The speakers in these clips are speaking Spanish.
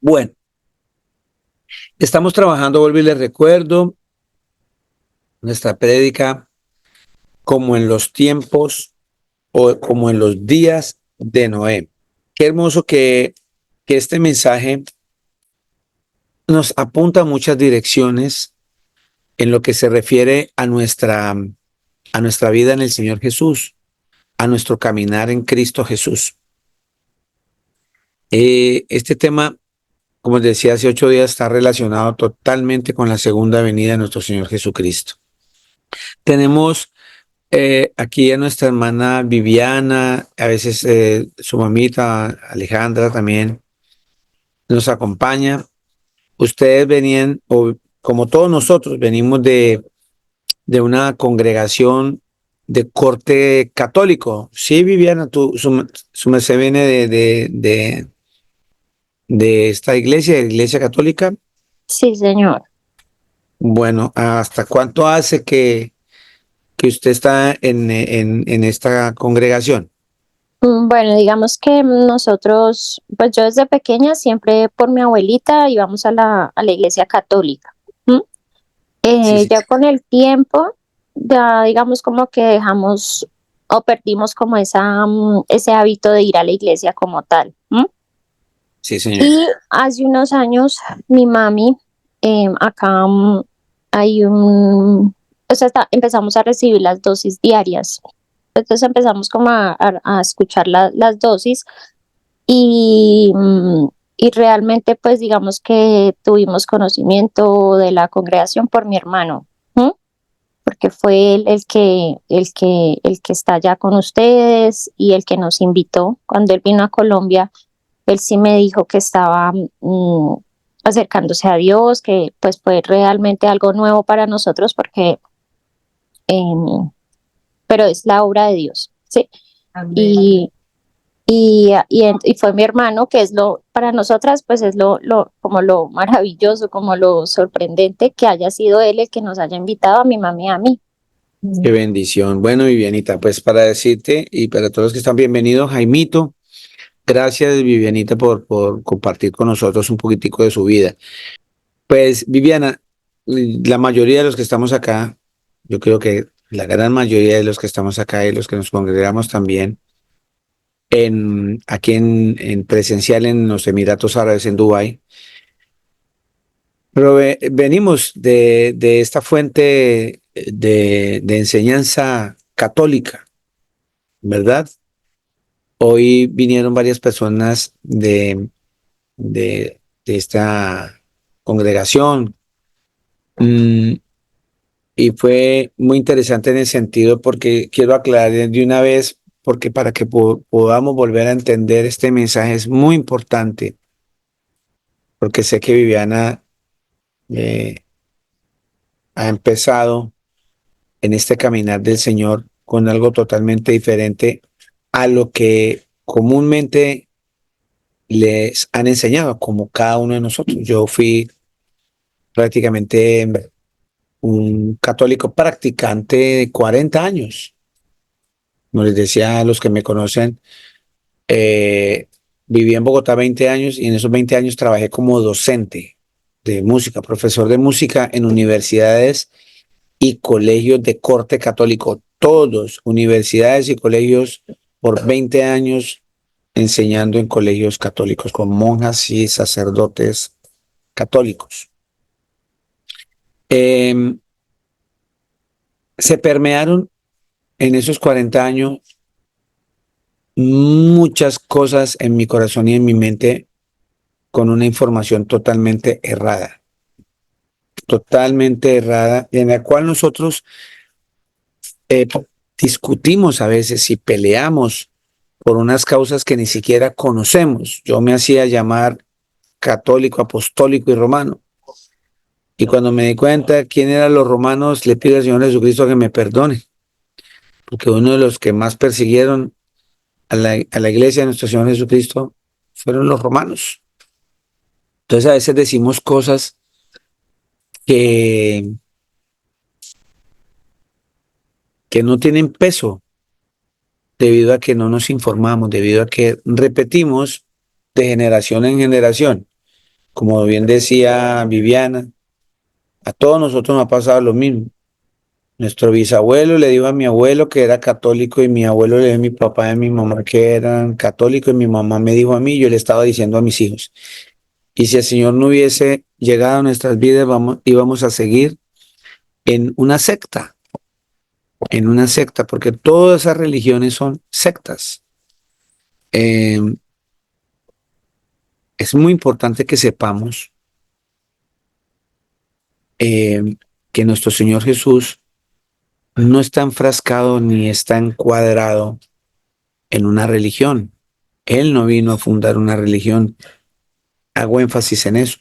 Bueno, estamos trabajando, vuelvo y les recuerdo, nuestra prédica como en los tiempos o como en los días de Noé. Qué hermoso que este mensaje nos apunta a muchas direcciones en lo que se refiere a nuestra vida en el Señor Jesús, a nuestro caminar en Cristo Jesús. Este tema, como les decía hace 8 días, está relacionado totalmente con la segunda venida de nuestro Señor Jesucristo. Tenemos aquí a nuestra hermana Viviana, a veces su mamita Alejandra también nos acompaña. Ustedes venían, o como todos nosotros, venimos de una congregación de corte católico. Sí, Viviana, su merced viene de esta iglesia católica. Sí, señor. Bueno, ¿hasta cuánto hace que usted está en esta congregación? Bueno, digamos que nosotros, pues yo desde pequeña siempre por mi abuelita íbamos a la iglesia católica. ¿M? Sí, sí, Ya con el tiempo, ya digamos como que dejamos o perdimos como ese hábito de ir a la iglesia como tal. ¿M? sí, señor. Y hace unos años mi mami, acá hay o sea, empezamos a recibir las dosis diarias. Entonces empezamos como a escuchar las dosis y realmente pues digamos que tuvimos conocimiento de la congregación por mi hermano, ¿m? Porque fue él el que está allá con ustedes y el que nos invitó. Cuando él vino a Colombia, él sí me dijo que estaba acercándose a Dios, que pues fue realmente algo nuevo para nosotros porque, em, pero es la obra de Dios, ¿sí? Amén. Y fue mi hermano, que es para nosotras, pues es como lo maravilloso, como lo sorprendente que haya sido él el que nos haya invitado a mi mami y a mí. Qué bendición. Bueno, Vivianita, pues para decirte y para todos los que están bienvenidos, Jaimito, gracias Vivianita por compartir con nosotros un poquitico de su vida. Pues Viviana, la mayoría de los que estamos acá, yo creo que la gran mayoría de los que estamos acá y los que nos congregamos también aquí en presencial en los Emiratos Árabes, en Dubái, pero venimos de esta fuente de enseñanza católica, ¿verdad? Hoy vinieron varias personas de esta congregación, mm, y fue muy interesante en el sentido porque quiero aclarar de una vez, porque para que podamos volver a entender este mensaje es muy importante, porque sé que Viviana eh, ha empezado en este caminar del Señor con algo totalmente diferente a lo que comúnmente les han enseñado, como cada uno de nosotros. Yo fui prácticamente un católico practicante de 40 años. Como les decía a los que me conocen, eh, viví en Bogotá 20 años y en esos 20 años trabajé como docente de música, profesor de música en universidades y colegios de corte católico, todos, universidades y colegios por 20 años enseñando en colegios católicos con monjas y sacerdotes católicos. Eh, Se permearon en esos 40 años muchas cosas en mi corazón y en mi mente con una información totalmente errada, en la cual nosotros eh, discutimos a veces y peleamos por unas causas que ni siquiera conocemos. Yo me hacía llamar católico, apostólico y romano. Y cuando me di cuenta quién eran los romanos, le pido al Señor Jesucristo que me perdone, porque uno de los que más persiguieron a la iglesia de nuestro Señor Jesucristo fueron los romanos. Entonces a veces decimos cosas que, que no tienen peso debido a que no nos informamos, debido a que repetimos de generación en generación. Como bien decía Viviana, a todos nosotros nos ha pasado lo mismo. Nuestro bisabuelo le dijo a mi abuelo que era católico y mi abuelo le dijo a mi papá y a mi mamá que eran católicos y mi mamá me dijo a mí, yo le estaba diciendo a mis hijos. Y si el Señor no hubiese llegado a nuestras vidas, íbamos a seguir en una secta, porque todas esas religiones son sectas. Eh, es muy importante que sepamos eh, que nuestro Señor Jesús no está enfrascado ni está encuadrado en una religión. Él no vino a fundar una religión. Hago énfasis en eso.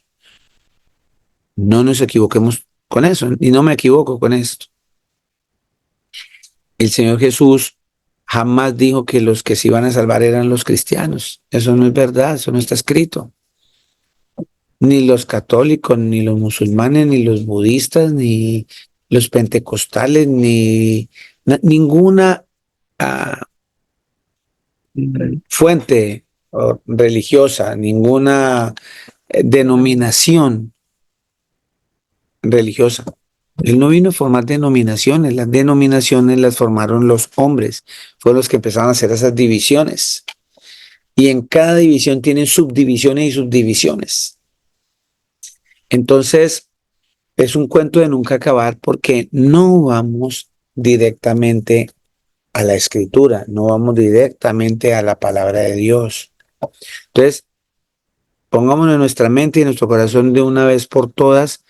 No nos equivoquemos con eso, y no me equivoco con esto. El Señor Jesús jamás dijo que los que se iban a salvar eran los cristianos. Eso no es verdad, eso no está escrito. Ni los católicos, ni los musulmanes, ni los budistas, ni los pentecostales, ni ninguna ah, fuente religiosa, ninguna denominación religiosa. Él no vino a formar denominaciones, las denominaciones las formaron los hombres, fueron los que empezaron a hacer esas divisiones. Y en cada división tienen subdivisiones y subdivisiones. Entonces, es un cuento de nunca acabar porque no vamos directamente a la escritura, no vamos directamente a la palabra de Dios. Entonces, pongámonos en nuestra mente y en nuestro corazón de una vez por todas.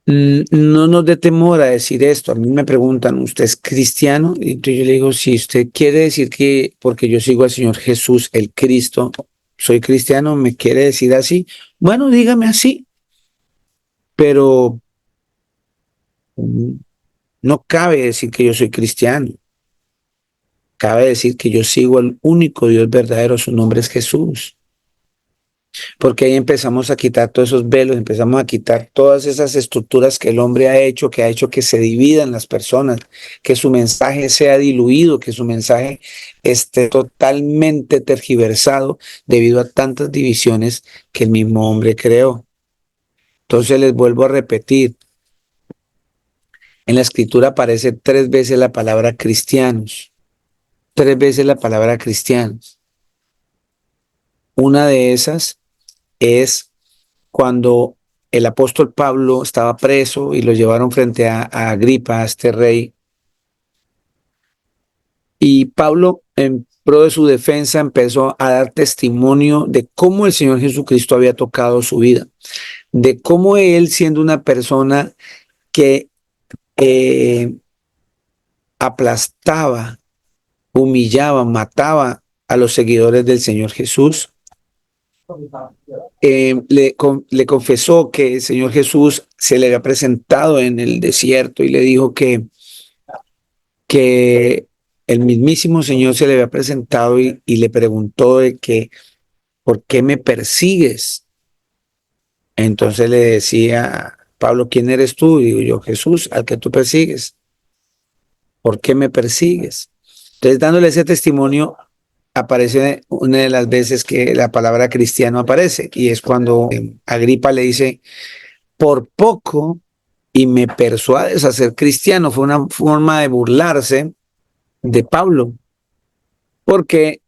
No nos dé temor a decir esto. A mí me preguntan, ¿usted es cristiano? Y entonces yo le digo, si usted quiere decir que porque yo sigo al Señor Jesús, el Cristo, soy cristiano, ¿me quiere decir así? Bueno, dígame así, pero no cabe decir que yo soy cristiano. Cabe decir que yo sigo al único Dios verdadero, su nombre es Jesús. Porque ahí empezamos a quitar todos esos velos, empezamos a quitar todas esas estructuras que el hombre ha hecho que se dividan las personas, que su mensaje sea diluido, que su mensaje esté totalmente tergiversado debido a tantas divisiones que el mismo hombre creó. Entonces les vuelvo a repetir, en la escritura aparece 3 veces la palabra cristianos, 3 veces la palabra cristianos. Una de esas es cuando el apóstol Pablo estaba preso y lo llevaron frente a Agripa, a este rey. Y Pablo, en pro de su defensa, empezó a dar testimonio de cómo el Señor Jesucristo había tocado su vida, de cómo él, siendo una persona que aplastaba, humillaba, mataba a los seguidores del Señor Jesús, le confesó que el Señor Jesús se le había presentado en el desierto y le dijo que el mismísimo Señor se le había presentado y le preguntó de que, ¿por qué me persigues? Entonces le decía, Pablo, ¿quién eres tú? Y digo yo, Jesús, al que tú persigues. ¿Por qué me persigues? Entonces, dándole ese testimonio, aparece una de las veces que la palabra cristiano aparece, y es cuando Agripa le dice, por poco y me persuades a ser cristiano. Fue una forma de burlarse de Pablo, porque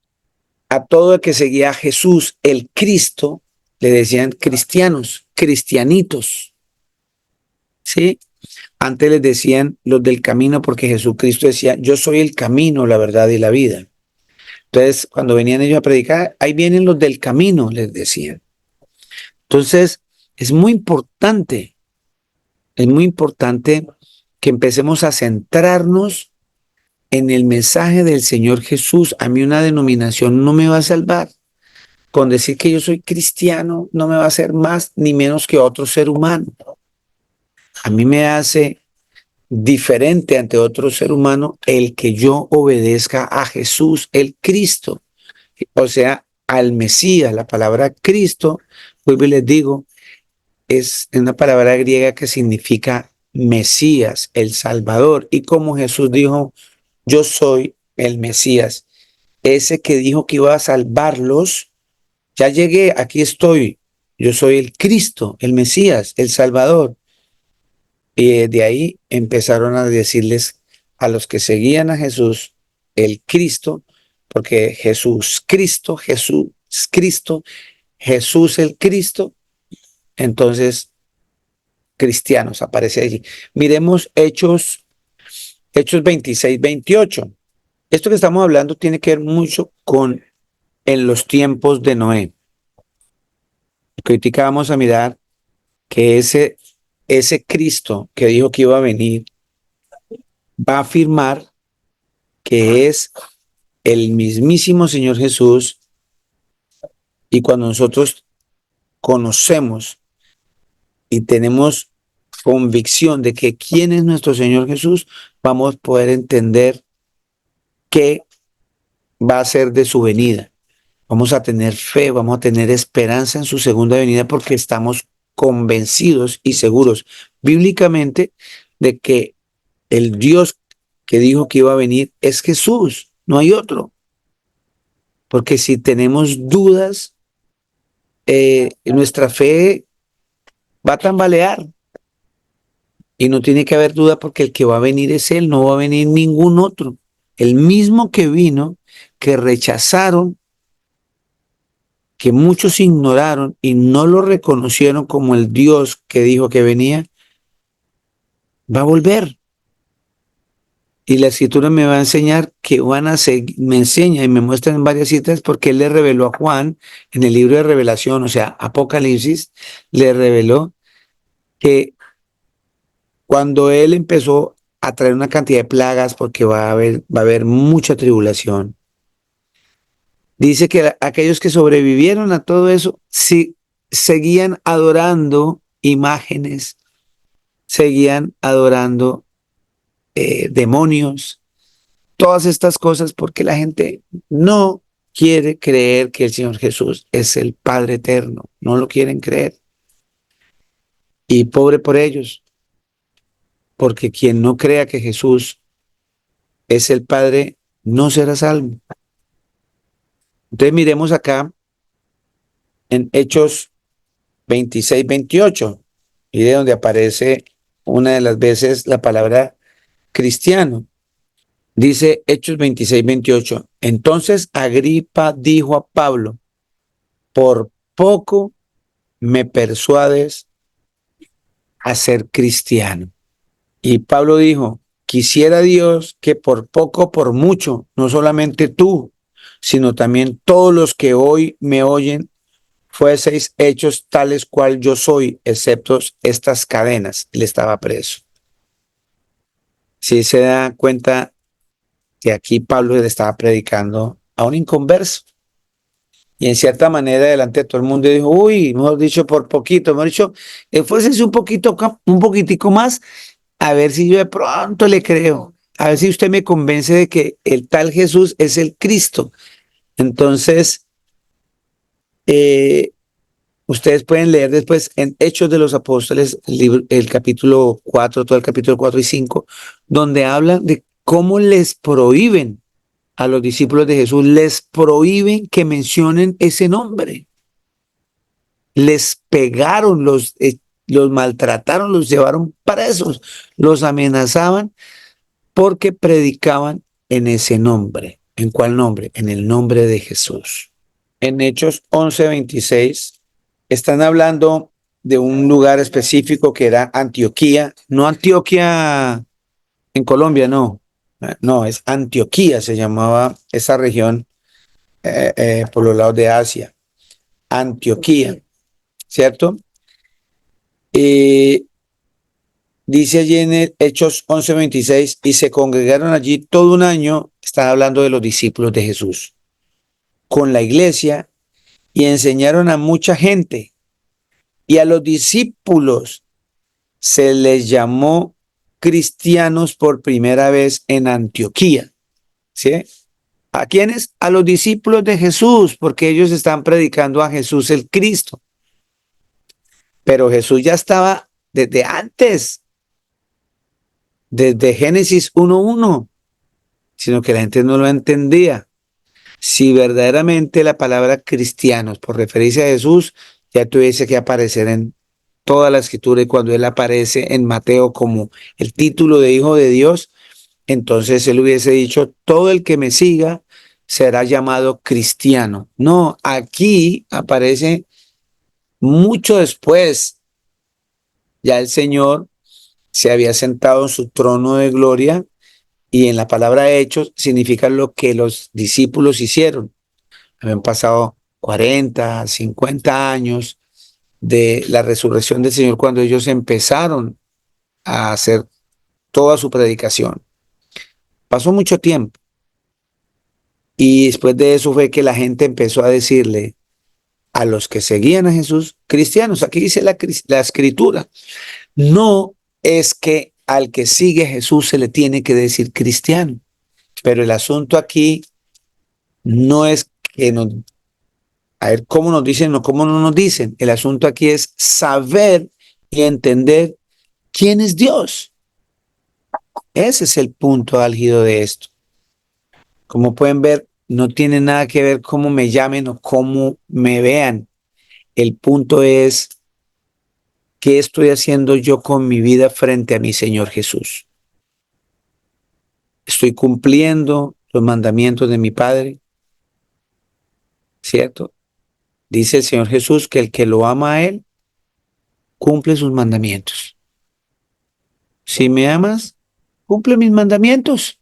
a todo el que seguía a Jesús, el Cristo, le decían cristianos, cristianitos, ¿sí? Antes les decían los del camino, porque Jesucristo decía, yo soy el camino, la verdad y la vida. Entonces, cuando venían ellos a predicar, ahí vienen los del camino, les decían. Entonces, es muy importante que empecemos a centrarnos en el mensaje del Señor Jesús. A mí una denominación no me va a salvar. Con decir que yo soy cristiano no me va a hacer más ni menos que otro ser humano. A mí me hace diferente ante otro ser humano el que yo obedezca a Jesús, el Cristo, o sea, al Mesías. La palabra Cristo, vuelvo y les digo, es una palabra griega que significa Mesías, el Salvador. Y como Jesús dijo, yo soy el Mesías, ese que dijo que iba a salvarlos, ya llegué, aquí estoy. yo soy el Cristo, el Mesías, el Salvador. Y de ahí empezaron a decirles a los que seguían a Jesús, el Cristo, porque Cristo, Jesús el Cristo, entonces cristianos aparece allí. Miremos Hechos 26, 28. Esto que estamos hablando tiene que ver mucho con en los tiempos de Noé. Que ahorita vamos a mirar que ese Cristo que dijo que iba a venir va a afirmar que es el mismísimo Señor Jesús, y cuando nosotros conocemos y tenemos convicción de que quién es nuestro Señor Jesús, vamos a poder entender qué va a ser de su venida. Vamos a tener fe, vamos a tener esperanza en su segunda venida porque estamos convencidos y seguros bíblicamente de que el Dios que dijo que iba a venir es Jesús, no hay otro. Porque si tenemos dudas, nuestra fe va a tambalear y no tiene que haber duda porque el que va a venir es Él, no va a venir ningún otro. El mismo que vino, que rechazaron, que muchos ignoraron y no lo reconocieron como el Dios que dijo que venía, va a volver. Y la escritura me va a enseñar que me enseña y me muestra en varias citas porque Él le reveló a Juan en el libro de Revelación, o sea, Apocalipsis, le reveló que cuando Él empezó a traer una cantidad de plagas porque va a haber mucha tribulación, dice que aquellos que sobrevivieron a todo eso sí, seguían adorando imágenes, seguían adorando demonios, todas estas cosas porque la gente no quiere creer que el Señor Jesús es el Padre eterno, no lo quieren creer. Y pobre por ellos, porque quien no crea que Jesús es el Padre no será salvo. Entonces miremos acá en Hechos 26, 28, y de donde aparece una de las veces la palabra cristiano. Dice Hechos 26, 28. Entonces Agripa dijo a Pablo, por poco me persuades a ser cristiano. Y Pablo dijo, quisiera Dios que por poco, por mucho, no solamente tú, sino también todos los que hoy me oyen, fueseis hechos tales cual yo soy, excepto estas cadenas. Él estaba preso. Si se da cuenta que aquí Pablo le estaba predicando a un inconverso. Y en cierta manera, delante de todo el mundo, dijo, uy, mejor dicho, por poquito, mejor dicho, fuese un poquitico más, a ver si yo de pronto le creo, a ver si usted me convence de que el tal Jesús es el Cristo. Entonces, ustedes pueden leer después en Hechos de los Apóstoles, el capítulo 4, todo el capítulo 4 y 5, donde hablan de cómo les prohíben a los discípulos de Jesús, les prohíben que mencionen ese nombre. Les pegaron, los maltrataron, los llevaron presos, los amenazaban porque predicaban en ese nombre. ¿En cuál nombre? En el nombre de Jesús. En Hechos 11:26 están hablando de un lugar específico que era Antioquía, no Antioquia en Colombia, no, no, es Antioquía, se llamaba esa región por los lados de Asia, Antioquía, ¿cierto? Dice allí en Hechos 11:26, y se congregaron allí todo un año, están hablando de los discípulos de Jesús, con la iglesia, y enseñaron a mucha gente, y a los discípulos se les llamó cristianos por primera vez en Antioquía, ¿sí? ¿A quiénes? A los discípulos de Jesús, porque ellos están predicando a Jesús el Cristo. Pero Jesús ya estaba desde antes, desde Génesis 1:1, sino que la gente no lo entendía. Si verdaderamente la palabra cristianos, por referirse a Jesús, ya tuviese que aparecer en toda la escritura, y cuando él aparece en Mateo como el título de Hijo de Dios, entonces él hubiese dicho, todo el que me siga será llamado cristiano. No, aquí aparece mucho después, ya el Señor se había sentado en su trono de gloria, y en la palabra hechos significa lo que los discípulos hicieron. Habían pasado 40, 50 años de la resurrección del Señor cuando ellos empezaron a hacer toda su predicación. Pasó mucho tiempo, y después de eso fue que la gente empezó a decirle a los que seguían a Jesús, cristianos. Aquí dice la escritura, no es que al que sigue a Jesús se le tiene que decir cristiano, pero el asunto aquí no es que nos, a ver cómo nos dicen o cómo no nos dicen, el asunto aquí es saber y entender quién es Dios. Ese es el punto álgido de esto. Como pueden ver, no tiene nada que ver cómo me llamen o cómo me vean. El punto es, ¿qué estoy haciendo yo con mi vida frente a mi Señor Jesús? ¿Estoy cumpliendo los mandamientos de mi Padre? ¿Cierto? Dice el Señor Jesús que el que lo ama a Él, cumple sus mandamientos. Si me amas, cumple mis mandamientos.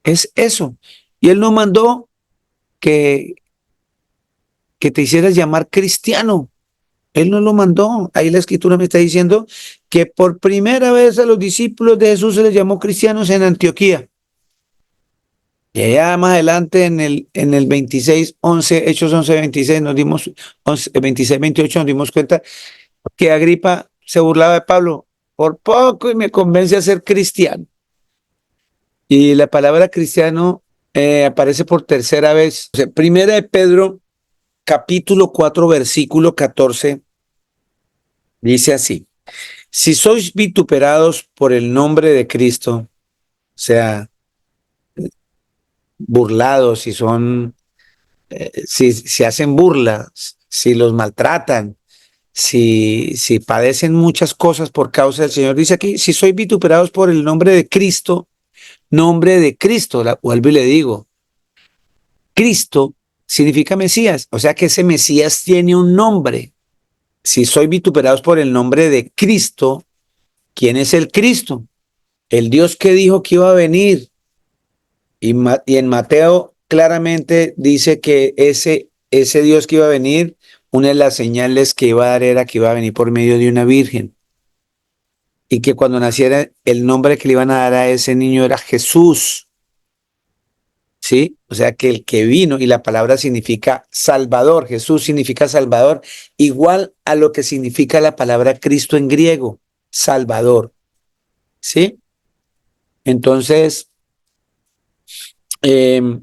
Es eso. Y Él no mandó que, que te hicieras llamar cristiano. Él no lo mandó. Ahí la escritura me está diciendo que por primera vez a los discípulos de Jesús se les llamó cristianos en Antioquía. Y allá más adelante en el 26, 11, Hechos 11, 26, nos dimos, 11, 26, 28, nos dimos cuenta que Agripa se burlaba de Pablo. Por poco y me convence a ser cristiano. Y la palabra cristiano aparece por tercera vez. O sea, primera de Pedro, capítulo 4, versículo 14, dice así: si sois vituperados por el nombre de Cristo, o sea, burlados, si son, si hacen burlas, si los maltratan, si padecen muchas cosas por causa del Señor, dice aquí, si sois vituperados por el nombre de Cristo, vuelvo y le digo, Cristo significa Mesías, o sea que ese Mesías tiene un nombre. Si sois vituperados por el nombre de Cristo, ¿quién es el Cristo? El Dios que dijo que iba a venir. Y en Mateo claramente dice que ese Dios que iba a venir, una de las señales que iba a dar era que iba a venir por medio de una virgen. Y que cuando naciera, el nombre que le iban a dar a ese niño era Jesús. ¿Sí? O sea que el que vino, y la palabra significa Salvador, Jesús significa Salvador, igual a lo que significa la palabra Cristo en griego, Salvador. ¿Sí? Entonces, eh,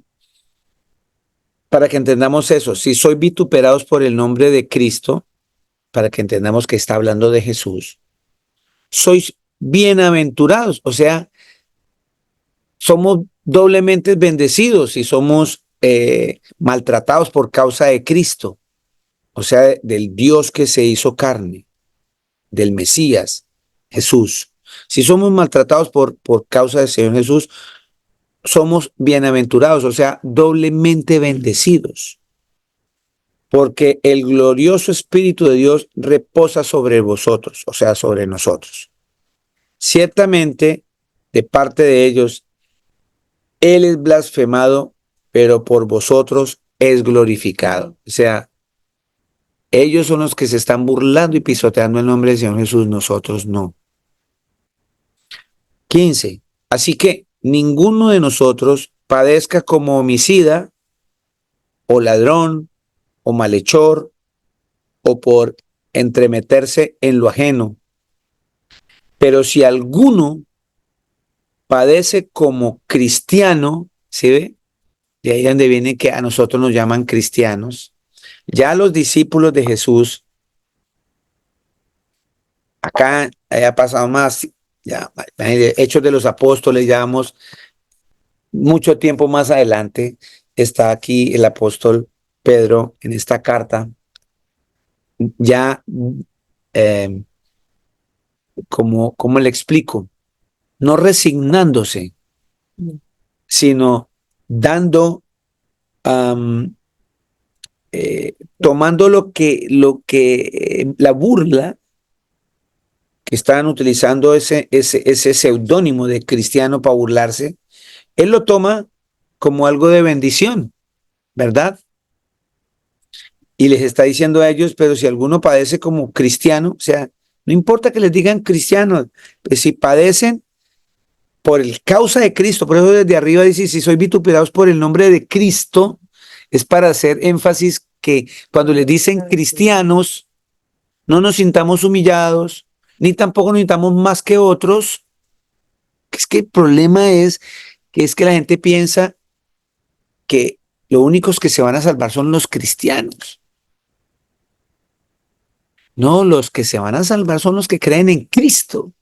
para que entendamos eso, si sois vituperados por el nombre de Cristo, para que entendamos que está hablando de Jesús, sois bienaventurados, o sea, somos doblemente bendecidos si somos maltratados por causa de Cristo, o sea, del Dios que se hizo carne, del Mesías, Jesús. Si somos maltratados por causa del Señor Jesús, somos bienaventurados, o sea, doblemente bendecidos, porque el glorioso Espíritu de Dios reposa sobre vosotros, o sea, sobre nosotros. Ciertamente, de parte de ellos, Él es blasfemado, pero por vosotros es glorificado. O sea, ellos son los que se están burlando y pisoteando el nombre del Señor Jesús, nosotros no. 15. Así que ninguno de nosotros padezca como homicida, o ladrón, o malhechor, o por entremeterse en lo ajeno. Pero si alguno padece como cristiano, ¿sí ve? De ahí donde viene que a nosotros nos llaman cristianos. Ya los discípulos de Jesús, acá haya pasado más, ya, Hechos de los Apóstoles, ya vamos mucho tiempo más adelante, está aquí el apóstol Pedro en esta carta, ya, eh, ¿cómo le explico? No resignándose, sino dando, um, tomando la burla que estaban utilizando ese seudónimo de cristiano para burlarse, él lo toma como algo de bendición, ¿verdad? Y les está diciendo a ellos, pero si alguno padece como cristiano, o sea, no importa que les digan cristianos, pues si padecen por el causa de Cristo, por eso desde arriba dice, si sois vituperados por el nombre de Cristo, es para hacer énfasis que cuando les dicen cristianos, no nos sintamos humillados, ni tampoco nos sintamos más que otros. Es que el problema es que la gente piensa que los únicos que se van a salvar son los cristianos. No, los que se van a salvar son los que creen en Cristo.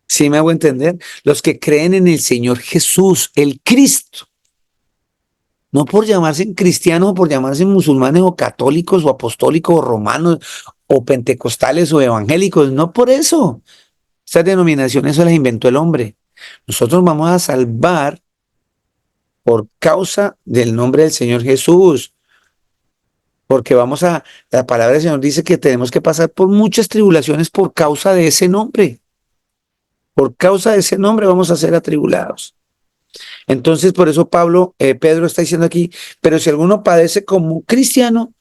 ¿Sí me hago entender? Los que creen en el Señor Jesús, el Cristo. No por llamarse cristianos o por llamarse musulmanes o católicos o apostólicos o romanos o pentecostales o evangélicos. No por eso. Estas denominaciones se las inventó el hombre. Nosotros vamos a salvar por causa del nombre del Señor Jesús. Porque la palabra del Señor dice que tenemos que pasar por muchas tribulaciones por causa de ese nombre. Por causa de ese nombre vamos a ser atribulados. Entonces, por eso Pedro está diciendo aquí, pero si alguno padece como cristiano,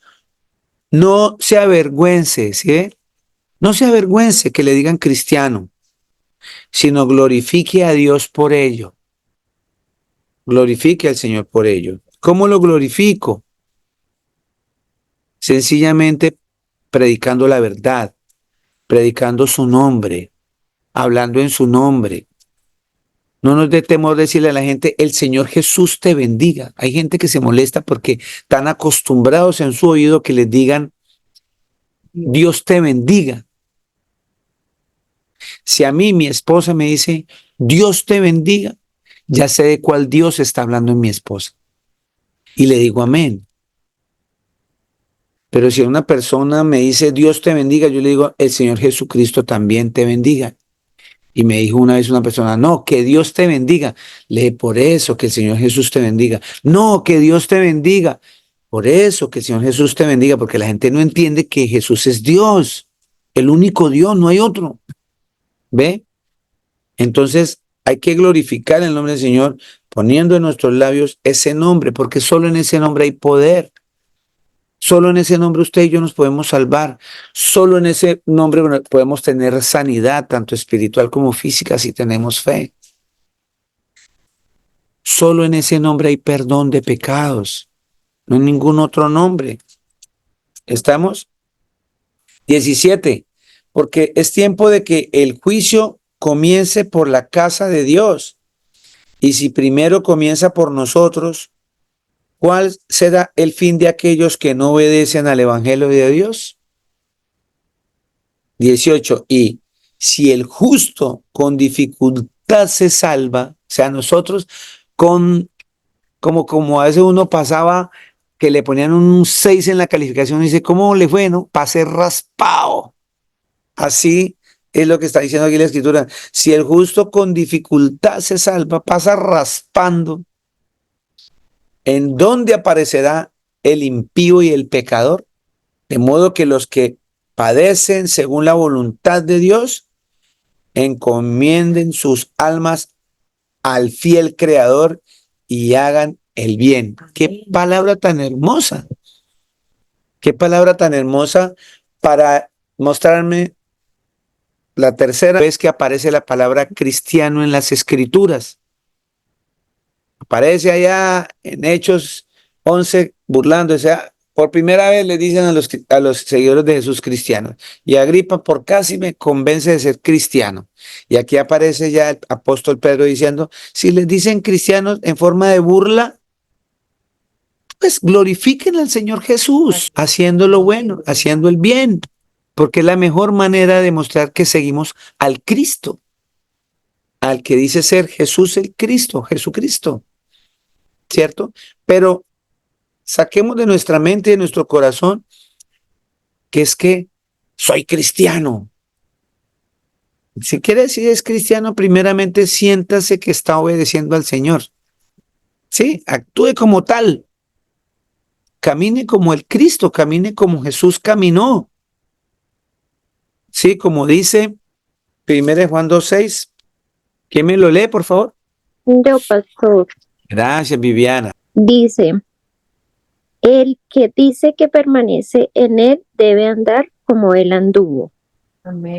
no se avergüence, ¿sí? No se avergüence que le digan cristiano, sino glorifique a Dios por ello. Glorifique al Señor por ello. ¿Cómo lo glorifico? Sencillamente predicando la verdad, predicando su nombre, hablando en su nombre. No nos dé temor decirle a la gente, el Señor Jesús te bendiga. Hay gente que se molesta porque están acostumbrados en su oído que les digan, Dios te bendiga. Si a mí mi esposa me dice, Dios te bendiga, ya sé de cuál Dios está hablando en mi esposa. Y le digo amén. Pero si una persona me dice, Dios te bendiga, yo le digo, el Señor Jesucristo también te bendiga. Y me dijo una vez una persona, no, que Dios te bendiga. Le dije, por eso que el Señor Jesús te bendiga. No, que Dios te bendiga. Por eso que el Señor Jesús te bendiga, porque la gente no entiende que Jesús es Dios, el único Dios, no hay otro. ¿Ve? Entonces hay que glorificar el nombre del Señor poniendo en nuestros labios ese nombre, porque solo en ese nombre hay poder. Solo en ese nombre usted y yo nos podemos salvar. Solo en ese nombre podemos tener sanidad, tanto espiritual como física, si tenemos fe. Solo en ese nombre hay perdón de pecados. No en ningún otro nombre. ¿Estamos? 17. Porque es tiempo de que el juicio comience por la casa de Dios. Y si primero comienza por nosotros, ¿cuál será el fin de aquellos que no obedecen al Evangelio de Dios? 18. Y si el justo con dificultad se salva, o sea, nosotros como a veces uno pasaba que le ponían un 6 en la calificación y dice, ¿cómo le fue? No, pasé raspado. Así es lo que está diciendo aquí la escritura. Si el justo con dificultad se salva, pasa raspando. ¿En dónde aparecerá el impío y el pecador? De modo que los que padecen según la voluntad de Dios, encomienden sus almas al fiel Creador y hagan el bien. Qué palabra tan hermosa. Qué palabra tan hermosa para mostrarme la tercera vez que aparece la palabra cristiano en las escrituras. Aparece allá en Hechos 11 burlándose. Por primera vez le dicen a los seguidores de Jesús cristianos. Y Agripa por casi me convence de ser cristiano. Y aquí aparece ya el apóstol Pedro diciendo, si les dicen cristianos en forma de burla, pues glorifiquen al Señor Jesús, haciendo lo bueno, haciendo el bien, porque es la mejor manera de mostrar que seguimos al Cristo, al que dice ser Jesús el Cristo, Jesucristo, ¿cierto? Pero saquemos de nuestra mente y de nuestro corazón que es que soy cristiano. Si quiere decir es cristiano, primeramente siéntase que está obedeciendo al Señor. Sí, actúe como tal. Camine como el Cristo, camine como Jesús caminó. Sí, como dice 1 Juan 2:6. ¿Quién me lo lee, por favor? Yo, pastor, Gracias, Viviana. dice, el que dice que permanece en él debe andar como él anduvo.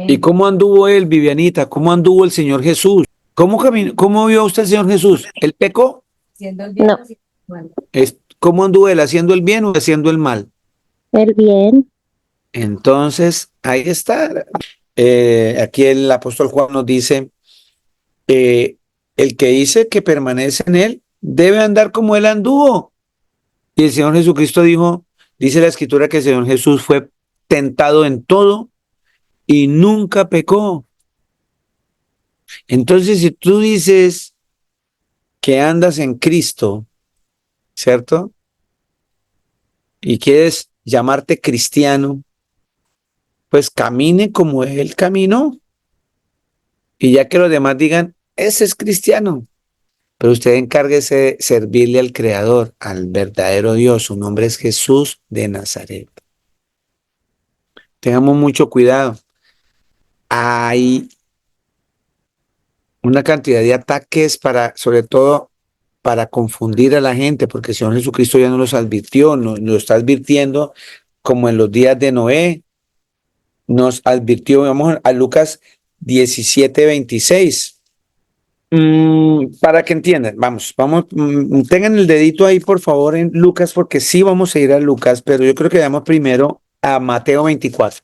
¿Y cómo anduvo él, Vivianita? ¿Cómo anduvo el Señor Jesús? ¿Cómo caminó? ¿Cómo vio usted al Señor Jesús? ¿Él pecó? No, ¿Cómo anduvo él? ¿Haciendo el bien o haciendo el mal? el bien. Entonces, ahí está. Aquí el apóstol Juan nos dice, el que dice que permanece en él debe andar como él anduvo. Y el Señor Jesucristo dijo, dice la Escritura que el Señor Jesús fue tentado en todo y nunca pecó. Entonces, si tú dices que andas en Cristo, ¿cierto? Y quieres llamarte cristiano, pues camine como él caminó. Y ya que los demás digan, ese es cristiano. Pero usted encárguese de servirle al Creador, al verdadero Dios. Su nombre es Jesús de Nazaret. Tengamos mucho cuidado. Hay una cantidad de ataques para, sobre todo, para confundir a la gente, porque el Señor Jesucristo ya nos los advirtió, nos lo está advirtiendo, como en los días de Noé, nos advirtió, vamos a Lucas 17:26. Para que entiendan, vamos, tengan el dedito ahí por favor en Lucas, porque sí vamos a ir a Lucas, pero yo creo que vamos primero a Mateo 24.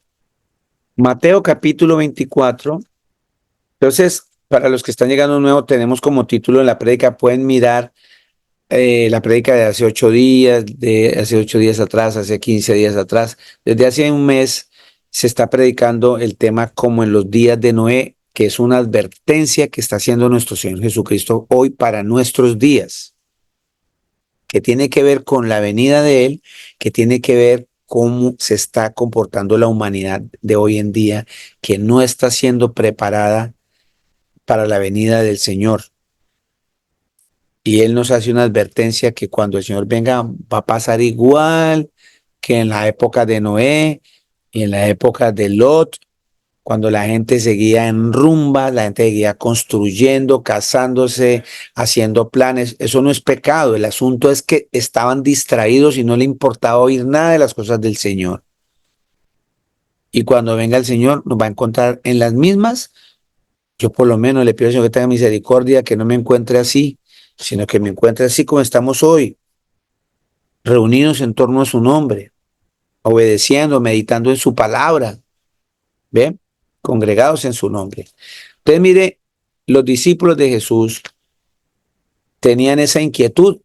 Mateo capítulo 24. Entonces, para los que están llegando nuevo, tenemos como título en la prédica, pueden mirar la prédica de hace 8 días atrás, hace 15 días atrás. Desde hace un mes se está predicando el tema como en los días de Noé, que es una advertencia que está haciendo nuestro Señor Jesucristo hoy para nuestros días, que tiene que ver con la venida de Él, que tiene que ver cómo se está comportando la humanidad de hoy en día, que no está siendo preparada para la venida del Señor. Y Él nos hace una advertencia que cuando el Señor venga va a pasar igual que en la época de Noé y en la época de Lot, cuando la gente seguía en rumba, la gente seguía construyendo, casándose, haciendo planes. Eso no es pecado. El asunto es que estaban distraídos y no le importaba oír nada de las cosas del Señor. Y cuando venga el Señor nos va a encontrar en las mismas. Yo por lo menos le pido al Señor que tenga misericordia, que no me encuentre así, sino que me encuentre así como estamos hoy, reunidos en torno a su nombre, obedeciendo, meditando en su palabra, ¿ve? Congregados en su nombre. Entonces, mire, los discípulos de Jesús tenían esa inquietud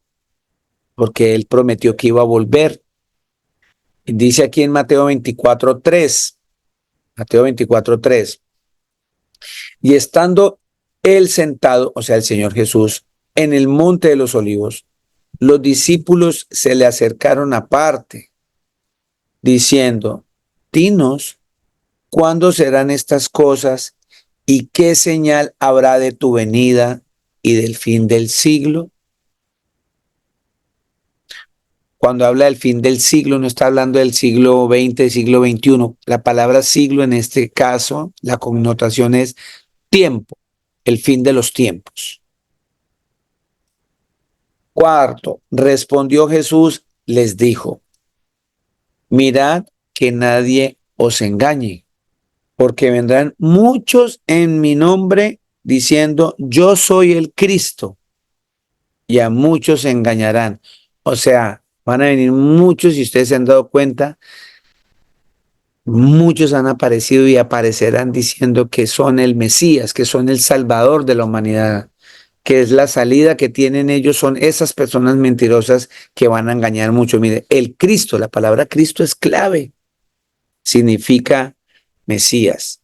porque él prometió que iba a volver. Dice aquí en Mateo 24:3, Mateo 24:3, y estando él sentado, o sea, el Señor Jesús, en el monte de los olivos, los discípulos se le acercaron aparte, diciendo, dinos, ¿cuándo serán estas cosas y qué señal habrá de tu venida y del fin del siglo? Cuando habla del fin del siglo, no está hablando del siglo XX, siglo XXI. La palabra siglo en este caso, la connotación es tiempo, el fin de los tiempos. Cuarto, respondió Jesús, les dijo, mirad que nadie os engañe, porque vendrán muchos en mi nombre diciendo, yo soy el Cristo, y a muchos se engañarán. O sea, van a venir muchos, y ustedes se han dado cuenta, muchos han aparecido y aparecerán diciendo que son el Mesías, que son el Salvador de la humanidad, que es la salida que tienen ellos, son esas personas mentirosas que van a engañar mucho. Mire, el Cristo, la palabra Cristo es clave, significa Mesías,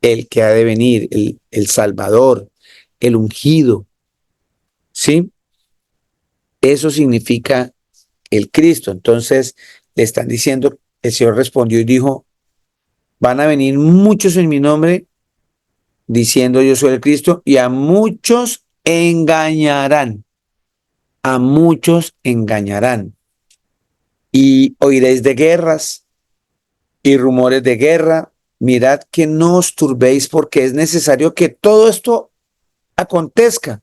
el que ha de venir, el Salvador, el ungido, ¿sí? Eso significa el Cristo. Entonces le están diciendo, el Señor respondió y dijo, van a venir muchos en mi nombre diciendo yo soy el Cristo y a muchos engañarán, a muchos engañarán. Y oiréis de guerras y rumores de guerra. Mirad que no os turbéis porque es necesario que todo esto acontezca,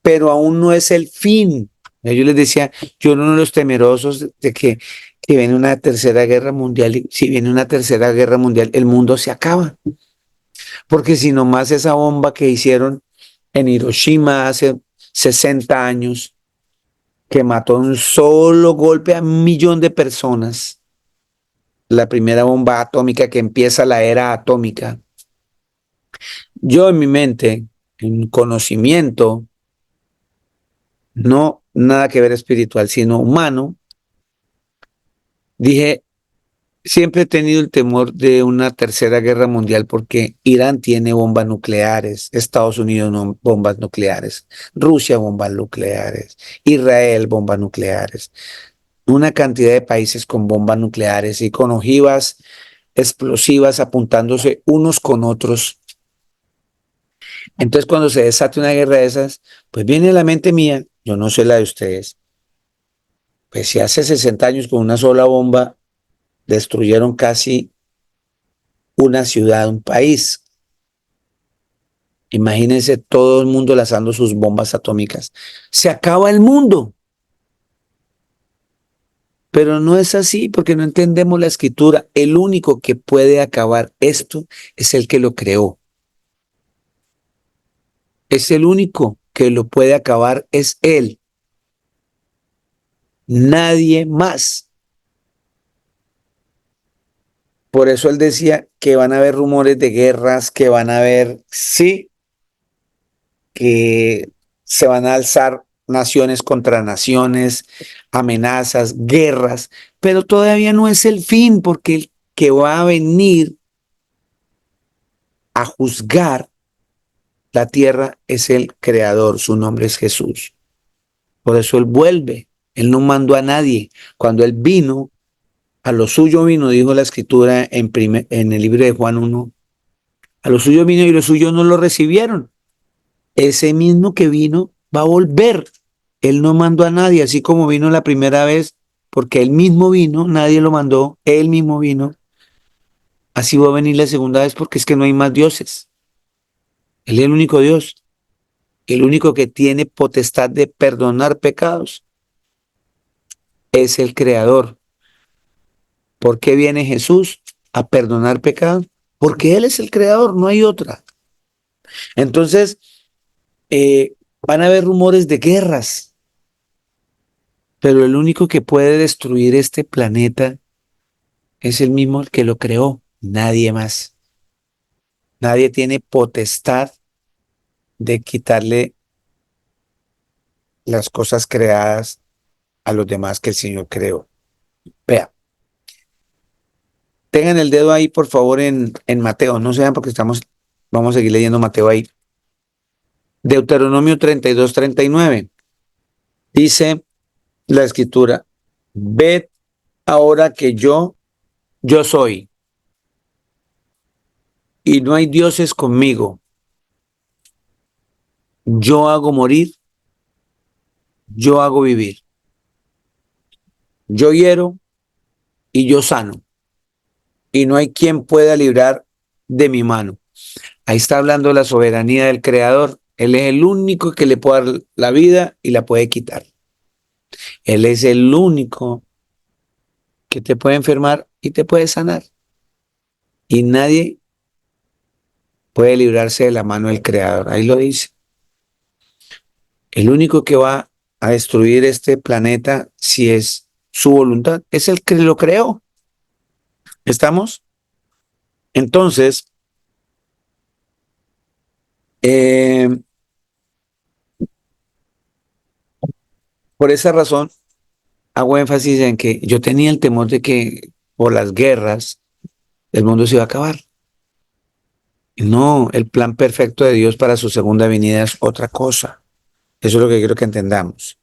pero aún no es el fin. Yo les decía, yo no uno de los temerosos de que viene una tercera guerra mundial y si viene una tercera guerra mundial, el mundo se acaba. Porque si nomás esa bomba que hicieron en Hiroshima hace 60 años, que mató un solo golpe a 1 millón de personas, la primera bomba atómica que empieza la era atómica. Yo en mi mente, en conocimiento, no nada que ver espiritual, sino humano, dije, siempre he tenido el temor de una tercera guerra mundial porque Irán tiene bombas nucleares, Estados Unidos no, bombas nucleares, Rusia bombas nucleares, Israel bombas nucleares, una cantidad de países con bombas nucleares y con ojivas explosivas apuntándose unos con otros. Entonces cuando se desate una guerra de esas, pues viene a la mente mía, yo no sé la de ustedes, pues si hace 60 años con una sola bomba destruyeron casi una ciudad, un país. Imagínense todo el mundo lanzando sus bombas atómicas. Se acaba el mundo. Pero no es así porque no entendemos la escritura. El único que puede acabar esto es el que lo creó. Es el único que lo puede acabar, es Él. Nadie más. Por eso Él decía que van a haber rumores de guerras, que van a haber, sí, que se van a alzar naciones contra naciones, amenazas, guerras, pero todavía no es el fin, porque el que va a venir a juzgar la tierra es el Creador, su nombre es Jesús. Por eso Él vuelve, Él no mandó a nadie. Cuando Él vino, a lo suyo vino, dijo la Escritura en el libro de Juan 1, a lo suyo vino y los suyos no lo recibieron. Ese mismo que vino va a volver. Él no mandó a nadie, así como vino la primera vez, porque él mismo vino, nadie lo mandó, él mismo vino. Así va a venir la segunda vez porque es que no hay más dioses. Él es el único Dios, el único que tiene potestad de perdonar pecados. Es el Creador. ¿Por qué viene Jesús a perdonar pecados? Porque Él es el Creador, no hay otra. Entonces, van a haber rumores de guerras, pero el único que puede destruir este planeta es el mismo que lo creó, nadie más. Nadie tiene potestad de quitarle las cosas creadas a los demás que el Señor creó. Vea, tengan el dedo ahí, por favor, en Mateo. No se vean porque vamos a seguir leyendo Mateo ahí. Deuteronomio 32-39. Dice la escritura, ved ahora que yo soy, y no hay dioses conmigo. Yo hago morir, yo hago vivir. Yo hiero y yo sano. Y no hay quien pueda librar de mi mano. Ahí está hablando la soberanía del Creador. Él es el único que le puede dar la vida y la puede quitar. Él es el único que te puede enfermar y te puede sanar. Y nadie puede librarse de la mano del Creador. Ahí lo dice. El único que va a destruir este planeta, si es su voluntad, es el que lo creó. ¿Estamos? Entonces, eh, por esa razón, hago énfasis en que yo tenía el temor de que por las guerras el mundo se iba a acabar. No, el plan perfecto de Dios para su segunda venida es otra cosa. Eso es lo que quiero que entendamos.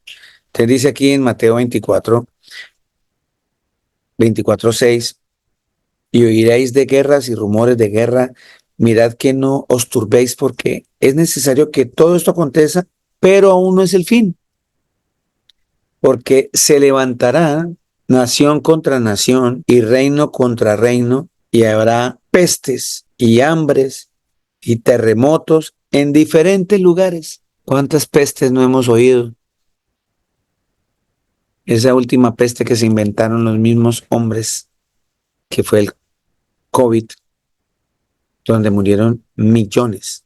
Usted dice aquí en Mateo 24, 24:6, y oiréis de guerras y rumores de guerra. Mirad que no os turbéis, porque es necesario que todo esto acontezca, pero aún no es el fin, porque se levantará nación contra nación y reino contra reino, y habrá pestes y hambres y terremotos en diferentes lugares. ¿Cuántas pestes no hemos oído? Esa última peste que se inventaron los mismos hombres, que fue el COVID, donde murieron millones,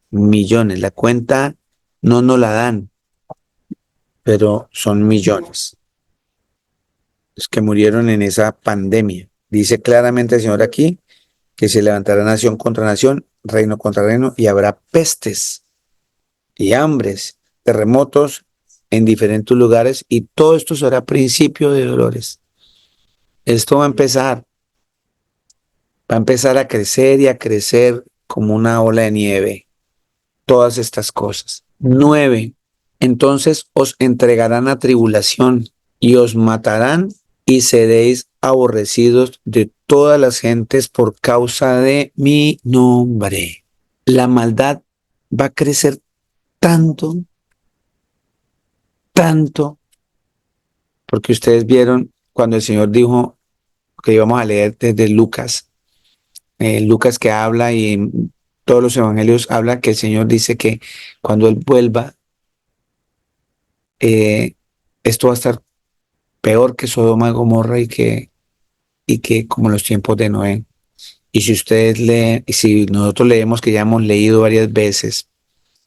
millones. La cuenta no nos la dan, pero son millones los que murieron en esa pandemia. Dice claramente el Señor aquí que se levantará nación contra nación, reino contra reino, y habrá pestes y hambres, terremotos en diferentes lugares, y todo esto será principio de dolores. Esto va a empezar a crecer y a crecer como una ola de nieve, todas estas cosas. 9. Entonces os entregarán a tribulación y os matarán y seréis aborrecidos de todas las gentes por causa de mi nombre. La maldad va a crecer tanto, tanto, porque ustedes vieron cuando el Señor dijo que íbamos a leer desde Lucas, Lucas que habla y en todos los evangelios habla que el Señor dice que cuando Él vuelva, eh, esto va a estar peor que Sodoma y Gomorra y que como los tiempos de Noé. Y si ustedes leen, y si nosotros leemos que ya hemos leído varias veces,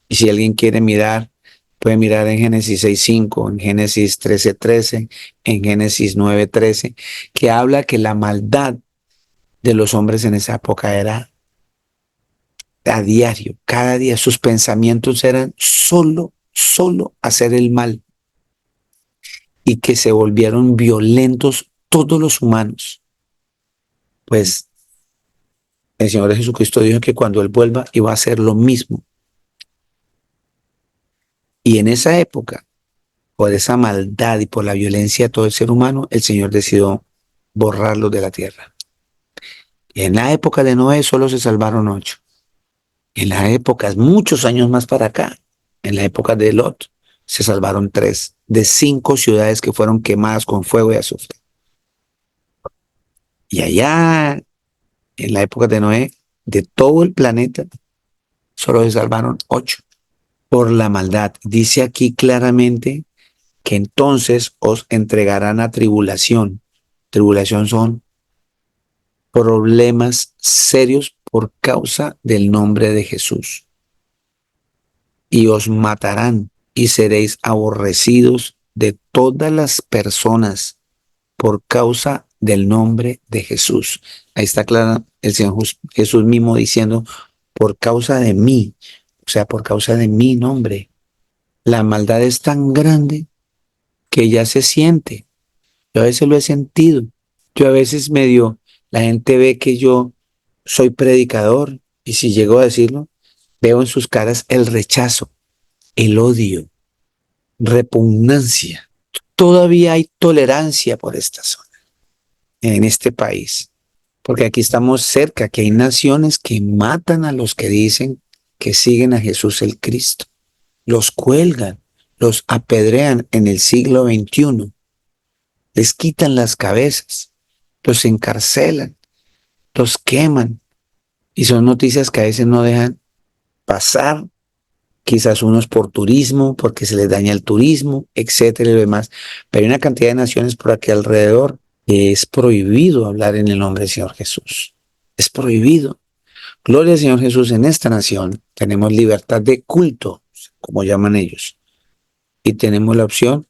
y si alguien quiere mirar, puede mirar en Génesis 6:5, en Génesis 13:13, en Génesis 9:13, que habla que la maldad de los hombres en esa época era a diario, cada día sus pensamientos eran solo hacer el mal, y que se volvieron violentos todos los humanos. Pues el Señor Jesucristo dijo que cuando Él vuelva iba a hacer lo mismo. Y en esa época, por esa maldad y por la violencia de todo el ser humano, el Señor decidió borrarlos de la tierra. Y en la época de Noé solo se salvaron 8. En las épocas, muchos años más para acá, en la época de Lot, se salvaron 3 de 5 ciudades que fueron quemadas con fuego y azufre. Y allá, en la época de Noé, de todo el planeta, solo se salvaron 8 por la maldad. Dice aquí claramente que entonces os entregarán a tribulación. Tribulación son problemas serios por causa del nombre de Jesús. Y os matarán y seréis aborrecidos de todas las personas por causa del nombre de Jesús. Ahí está claro el Señor Jesús mismo diciendo, por causa de mí, o sea, por causa de mi nombre. La maldad es tan grande que ya se siente. Yo a veces lo he sentido. Yo a veces la gente ve que yo soy predicador, y si llego a decirlo, veo en sus caras el rechazo, el odio, repugnancia. Todavía hay tolerancia por esta zona, en este país, porque aquí estamos cerca, que hay naciones que matan a los que dicen que siguen a Jesús el Cristo. Los cuelgan, los apedrean en el siglo XXI, les quitan las cabezas, los encarcelan, los queman, y son noticias que a veces no dejan pasar, quizás unos por turismo, porque se les daña el turismo, etcétera y lo demás. Pero hay una cantidad de naciones por aquí alrededor que es prohibido hablar en el nombre del Señor Jesús. Es prohibido. Gloria al Señor Jesús. En esta nación tenemos libertad de culto, como llaman ellos, y tenemos la opción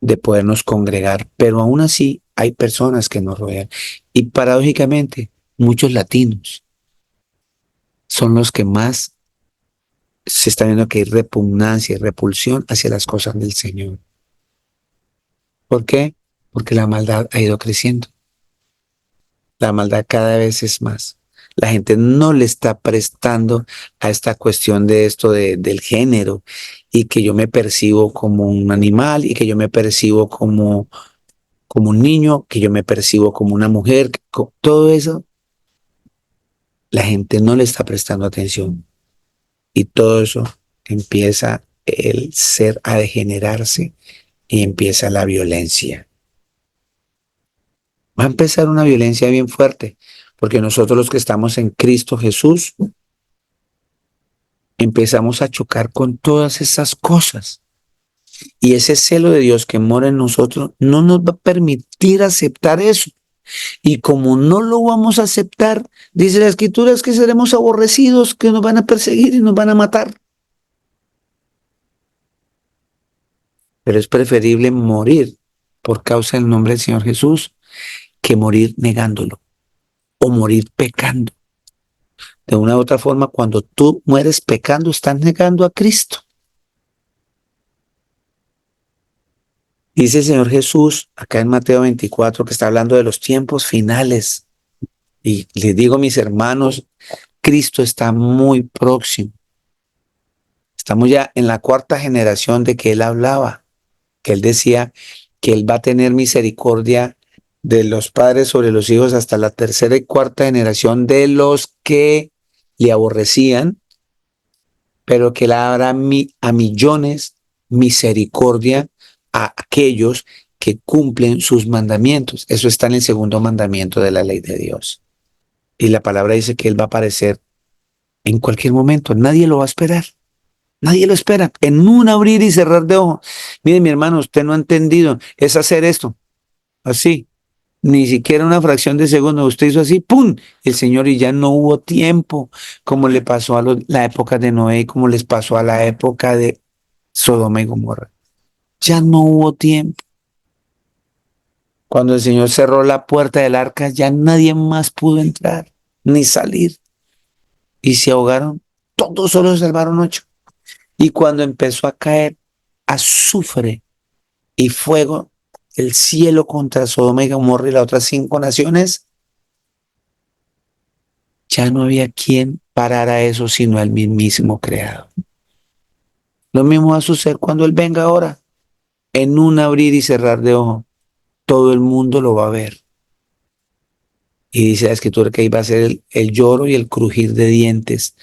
de podernos congregar, pero aún así hay personas que nos rodean. Y paradójicamente, muchos latinos son los que más se está viendo que hay repugnancia y repulsión hacia las cosas del Señor. ¿Por qué? Porque la maldad ha ido creciendo. La maldad cada vez es más. La gente no le está prestando a esta cuestión de esto del género, y que yo me percibo como un animal y que yo me percibo como como un niño, que yo me percibo como una mujer, todo eso, la gente no le está prestando atención y todo eso empieza el ser a degenerarse y empieza la violencia. Va a empezar una violencia bien fuerte, porque nosotros los que estamos en Cristo Jesús empezamos a chocar con todas esas cosas. Y ese celo de Dios que mora en nosotros no nos va a permitir aceptar eso. Y como no lo vamos a aceptar, dice la Escritura, es que seremos aborrecidos, que nos van a perseguir y nos van a matar. Pero es preferible morir por causa del nombre del Señor Jesús que morir negándolo o morir pecando. De una u otra forma, cuando tú mueres pecando, estás negando a Cristo. Dice el Señor Jesús acá en Mateo 24 que está hablando de los tiempos finales. Y les digo, mis hermanos, Cristo está muy próximo. Estamos ya en la cuarta generación de que Él hablaba, que Él decía que Él va a tener misericordia de los padres sobre los hijos hasta la tercera y cuarta generación de los que le aborrecían, pero que Él hará a millones misericordia a aquellos que cumplen sus mandamientos. Eso está en el segundo mandamiento de la ley de Dios. Y la palabra dice que Él va a aparecer en cualquier momento. Nadie lo va a esperar. Nadie lo espera. En un abrir y cerrar de ojos. Mire, mi hermano, usted no ha entendido. Es hacer esto. Así. Ni siquiera una fracción de segundo. Usted hizo así. ¡Pum! El Señor, y ya no hubo tiempo. Como le pasó a la época de Noé, como les pasó a la época de Sodoma y Gomorra. Ya no hubo tiempo. Cuando el Señor cerró la puerta del arca, ya nadie más pudo entrar ni salir. Y se ahogaron. Todos solo se salvaron 8. Y cuando empezó a caer azufre y fuego, el cielo contra Sodoma y Gomorra y las otras 5 naciones, ya no había quien parara eso sino el mismísimo creado. Lo mismo va a suceder cuando Él venga ahora. En un abrir y cerrar de ojo, todo el mundo lo va a ver. Y dice la Escritura que ahí va a ser el lloro y el crujir de dientes,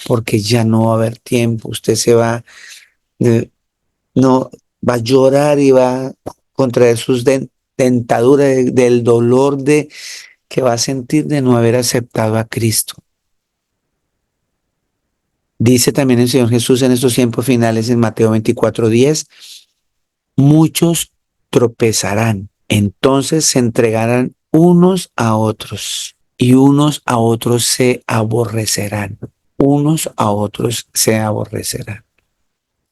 porque ya no va a haber tiempo. Usted se va, no, va a llorar y va a contraer sus dentaduras del dolor que va a sentir de no haber aceptado a Cristo. Dice también el Señor Jesús en estos tiempos finales en Mateo 24:10, muchos tropezarán, entonces se entregarán unos a otros y unos a otros se aborrecerán. Unos a otros se aborrecerán.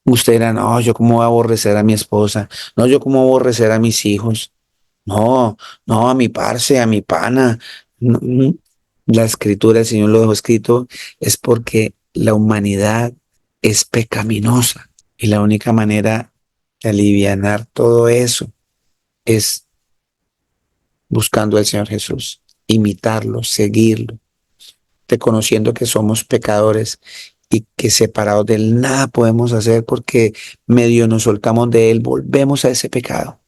Usted dirá, no, yo cómo voy a aborrecer a mi esposa, no, yo cómo voy a aborrecer a mis hijos, no, no, a mi parce, a mi pana. No, no. La escritura, el Señor lo dejó escrito, es porque la humanidad es pecaminosa y la única manera de alivianar todo eso es buscando al Señor Jesús, imitarlo, seguirlo, reconociendo que somos pecadores y que separados de Él nada podemos hacer porque medio nos soltamos de Él, volvemos a ese pecado.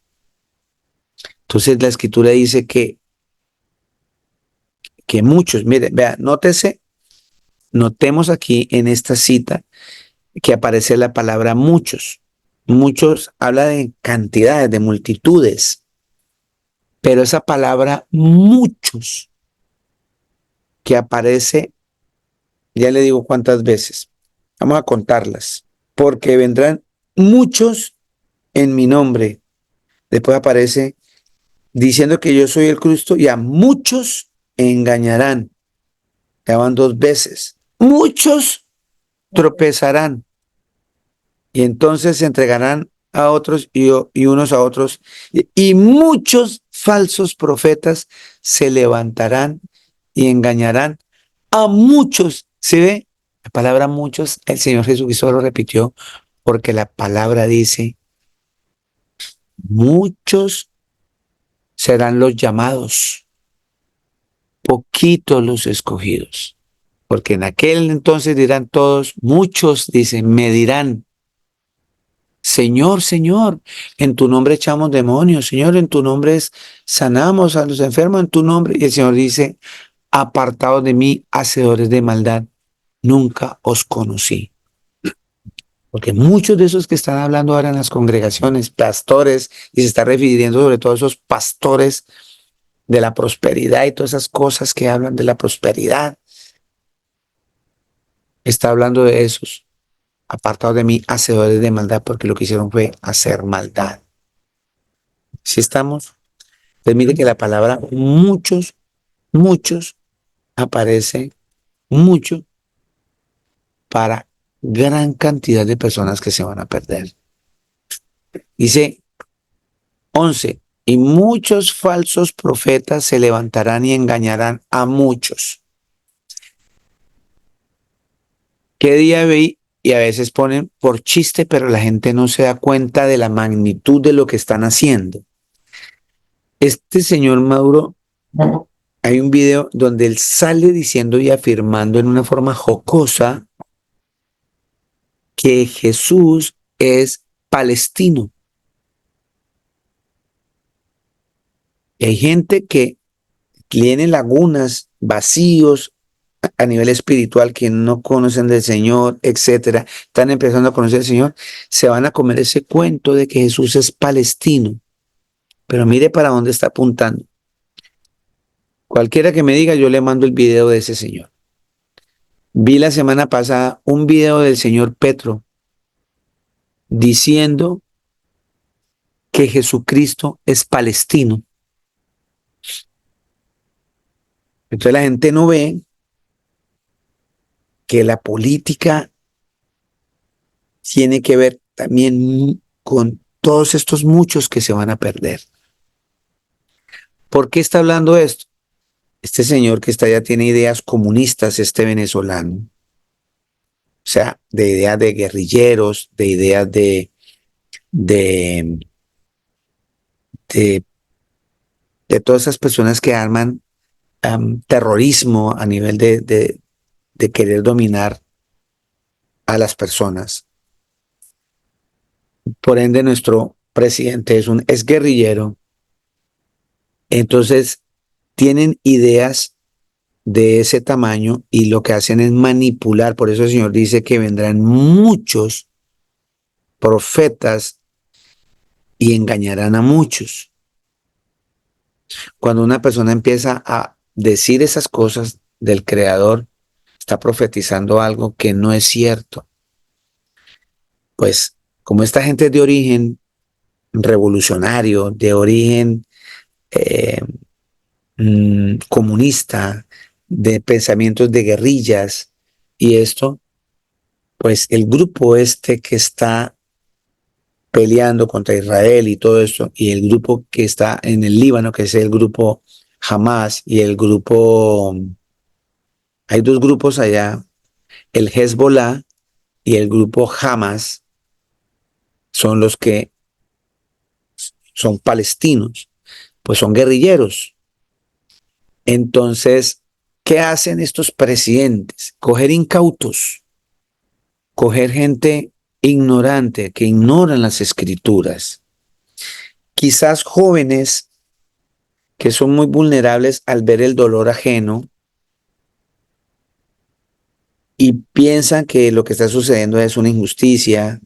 Entonces la escritura dice que muchos, mire, vea, notemos aquí en esta cita que aparece la palabra muchos. Muchos habla de cantidades, de multitudes, pero esa palabra muchos que aparece, ya le digo cuántas veces, vamos a contarlas, porque vendrán muchos en mi nombre. Después aparece diciendo que yo soy el Cristo y a muchos engañarán. Ya van 2 veces. Muchos tropezarán y entonces se entregarán a otros y unos a otros y muchos falsos profetas se levantarán y engañarán a muchos. ¿Se ve? La palabra muchos, el Señor Jesucristo lo repitió porque la palabra dice, muchos serán los llamados, poquitos los escogidos. Porque en aquel entonces dirán todos, muchos, dicen, me dirán, Señor, Señor, en tu nombre echamos demonios, Señor, en tu nombre sanamos a los enfermos, en tu nombre. Y el Señor dice, apartados de mí, hacedores de maldad, nunca os conocí. Porque muchos de esos que están hablando ahora en las congregaciones, pastores, y se está refiriendo sobre todo a esos pastores de la prosperidad y todas esas cosas que hablan de la prosperidad, está hablando de esos, apartados de mí, hacedores de maldad, porque lo que hicieron fue hacer maldad. Si estamos, pues mire que la palabra muchos, muchos aparece mucho para gran cantidad de personas que se van a perder. Dice 11, y muchos falsos profetas se levantarán y engañarán a muchos. ¿Qué día veí? Y a veces ponen por chiste, pero la gente no se da cuenta de la magnitud de lo que están haciendo. Este señor Maduro, hay un video donde él sale diciendo y afirmando en una forma jocosa que Jesús es palestino. Y hay gente que tiene lagunas, vacíos a nivel espiritual, que no conocen del Señor, etcétera, están empezando a conocer al Señor, se van a comer ese cuento de que Jesús es palestino. Pero mire para dónde está apuntando. Cualquiera que me diga, yo le mando el video de ese señor. Vi la semana pasada un video del señor Petro diciendo que Jesucristo es palestino. Entonces la gente no ve que la política tiene que ver también con todos estos muchos que se van a perder. ¿Por qué está hablando esto? Este señor que está allá tiene ideas comunistas, este venezolano. O sea, de ideas de guerrilleros, de ideas de, de, de todas esas personas que arman terrorismo a nivel de querer dominar a las personas. Por ende, nuestro presidente es guerrillero. Entonces, tienen ideas de ese tamaño y lo que hacen es manipular. Por eso el Señor dice que vendrán muchos profetas y engañarán a muchos. Cuando una persona empieza a decir esas cosas del Creador, está profetizando algo que no es cierto. Pues como esta gente es de origen revolucionario, de origen comunista, de pensamientos de guerrillas y esto, pues el grupo este que está peleando contra Israel y todo esto, y el grupo que está en el Líbano, que es el grupo Hamas, y el grupo, hay dos grupos allá, el Hezbollah y el grupo Hamas, son los que son palestinos, pues son guerrilleros. Entonces, ¿qué hacen estos presidentes? Coger incautos, coger gente ignorante, que ignoran las escrituras, quizás jóvenes que son muy vulnerables al ver el dolor ajeno y piensan que lo que está sucediendo es una injusticia.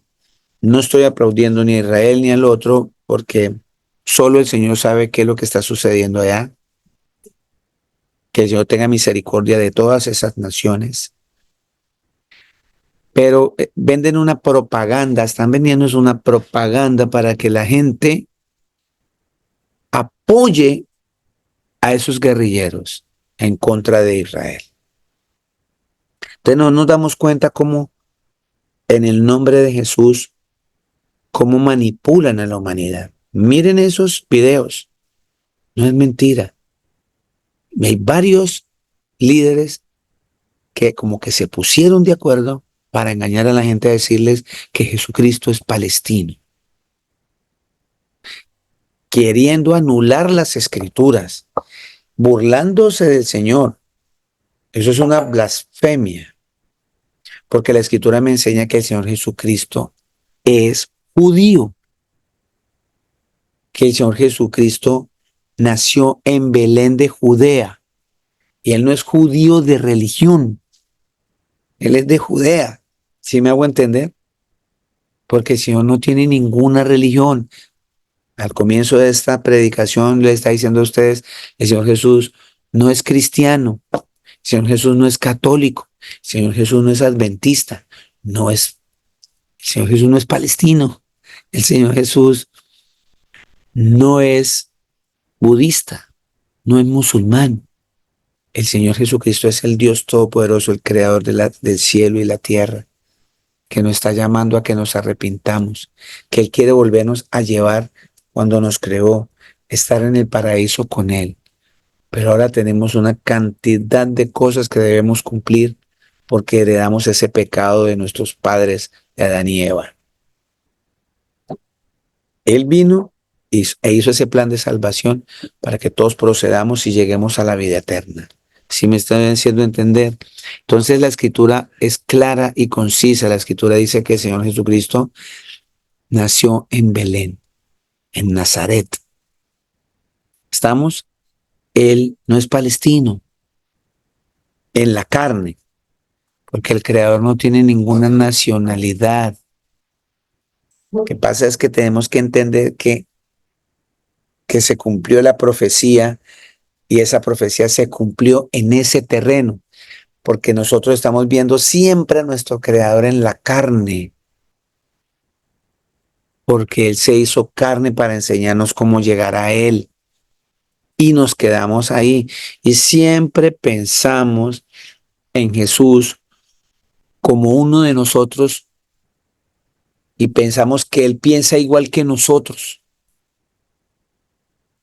No estoy aplaudiendo ni a Israel ni al otro, porque solo el Señor sabe qué es lo que está sucediendo allá. Que el Señor tenga misericordia de todas esas naciones. Pero venden una propaganda, están vendiendo una propaganda para que la gente apoye a esos guerrilleros en contra de Israel. Entonces no nos damos cuenta cómo en el nombre de Jesús, cómo manipulan a la humanidad. Miren esos videos, no es mentira. Hay varios líderes que como que se pusieron de acuerdo para engañar a la gente a decirles que Jesucristo es palestino, queriendo anular las escrituras, burlándose del Señor. Eso es una blasfemia, porque la escritura me enseña que el Señor Jesucristo es judío, que el Señor Jesucristo nació en Belén de Judea. Y él no es judío de religión, él es de Judea. ¿Sí me hago entender? Porque el Señor no tiene ninguna religión. Al comienzo de esta predicación le está diciendo a ustedes, el Señor Jesús no es cristiano, el Señor Jesús no es católico, el Señor Jesús no es adventista, el Señor Jesús no es palestino, el Señor Jesús no es budista, no es musulmán. El Señor Jesucristo es el Dios Todopoderoso, el Creador del cielo y la tierra, que nos está llamando a que nos arrepintamos, que Él quiere volvernos a llevar cuando nos creó, estar en el paraíso con Él. Pero ahora tenemos una cantidad de cosas que debemos cumplir porque heredamos ese pecado de nuestros padres, de Adán y Eva. Él vino e hizo ese plan de salvación para que todos procedamos y lleguemos a la vida eterna. ¿Sí me están haciendo entender? Entonces la escritura es clara y concisa. La escritura dice que el Señor Jesucristo nació en Belén, en Nazaret. ¿Estamos? Él no es palestino, en la carne, porque el Creador no tiene ninguna nacionalidad. Lo que pasa es que tenemos que entender que se cumplió la profecía y esa profecía se cumplió en ese terreno, porque nosotros estamos viendo siempre a nuestro Creador en la carne, porque Él se hizo carne para enseñarnos cómo llegar a Él. Y nos quedamos ahí y siempre pensamos en Jesús como uno de nosotros y pensamos que Él piensa igual que nosotros.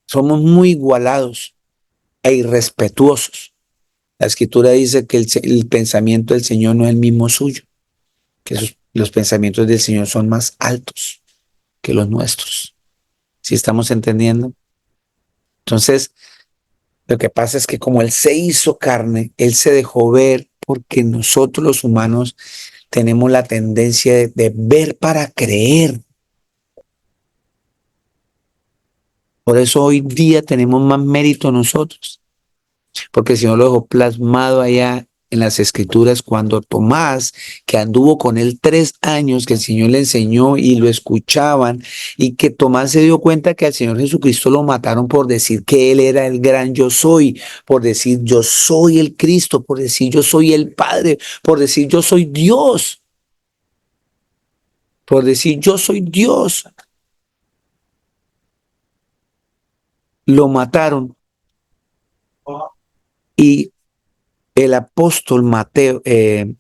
Somos muy igualados e irrespetuosos. La escritura dice que el pensamiento del Señor no es el mismo suyo, que los pensamientos del Señor son más altos que los nuestros. ¿Sí estamos entendiendo? Entonces, lo que pasa es que como Él se hizo carne, Él se dejó ver porque nosotros los humanos tenemos la tendencia de ver para creer. Por eso hoy día tenemos más mérito nosotros, porque el Señor lo dejó plasmado allá en las escrituras cuando Tomás, que anduvo con él 3 años, que el Señor le enseñó y lo escuchaban, y que Tomás se dio cuenta que al Señor Jesucristo lo mataron por decir que Él era el gran yo soy, por decir yo soy el Cristo, por decir yo soy el Padre, por decir yo soy Dios, por decir yo soy Dios. Lo mataron y el apóstol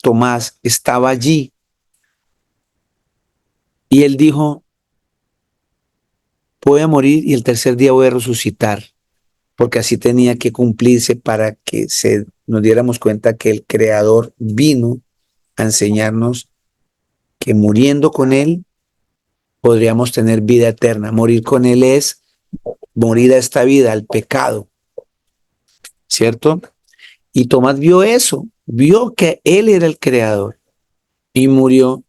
Tomás estaba allí y él dijo, voy a morir y el tercer día voy a resucitar, porque así tenía que cumplirse para que nos diéramos cuenta que el Creador vino a enseñarnos que muriendo con Él podríamos tener vida eterna. Morir con Él es morir a esta vida, al pecado, ¿cierto? Y Tomás vio eso, vio que Él era el Creador y murió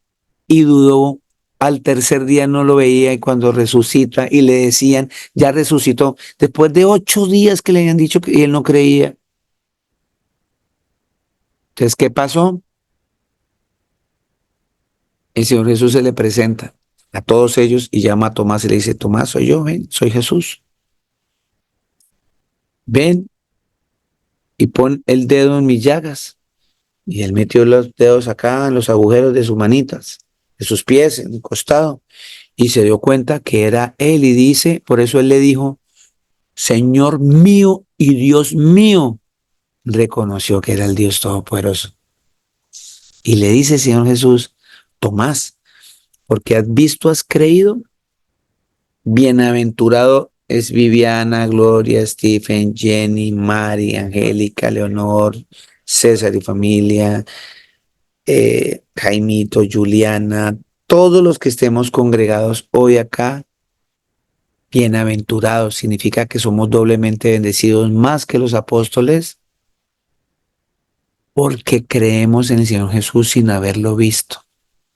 y dudó. Al tercer día no lo veía y cuando resucita y le decían, ya resucitó, después de 8 días que le habían dicho que él no creía. Entonces, ¿qué pasó? El Señor Jesús se le presenta a todos ellos y llama a Tomás y le dice, Tomás, soy yo, ven, soy Jesús. Ven y pon el dedo en mis llagas. Y él metió los dedos acá en los agujeros de sus manitas, de sus pies, en el costado, y se dio cuenta que era él y dice, por eso él le dijo, Señor mío y Dios mío. Reconoció que era el Dios Todopoderoso. Y le dice el Señor Jesús, Tomás, porque has visto, has creído. Bienaventurado es Viviana, Gloria, Stephen, Jenny, Mari, Angélica, Leonor, César y familia, Jaimito, Juliana, todos los que estemos congregados hoy acá. Bienaventurados significa que somos doblemente bendecidos más que los apóstoles porque creemos en el Señor Jesús sin haberlo visto.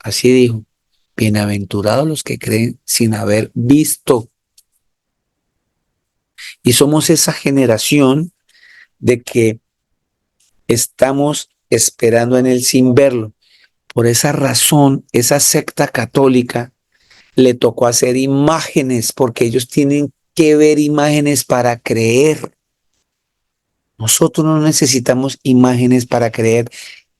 Así dijo. bienaventurados los que creen sin haber visto. Y somos esa generación de que estamos esperando en Él sin verlo. Por esa razón, esa secta católica le tocó hacer imágenes, porque ellos tienen que ver imágenes para creer. Nosotros no necesitamos imágenes para creer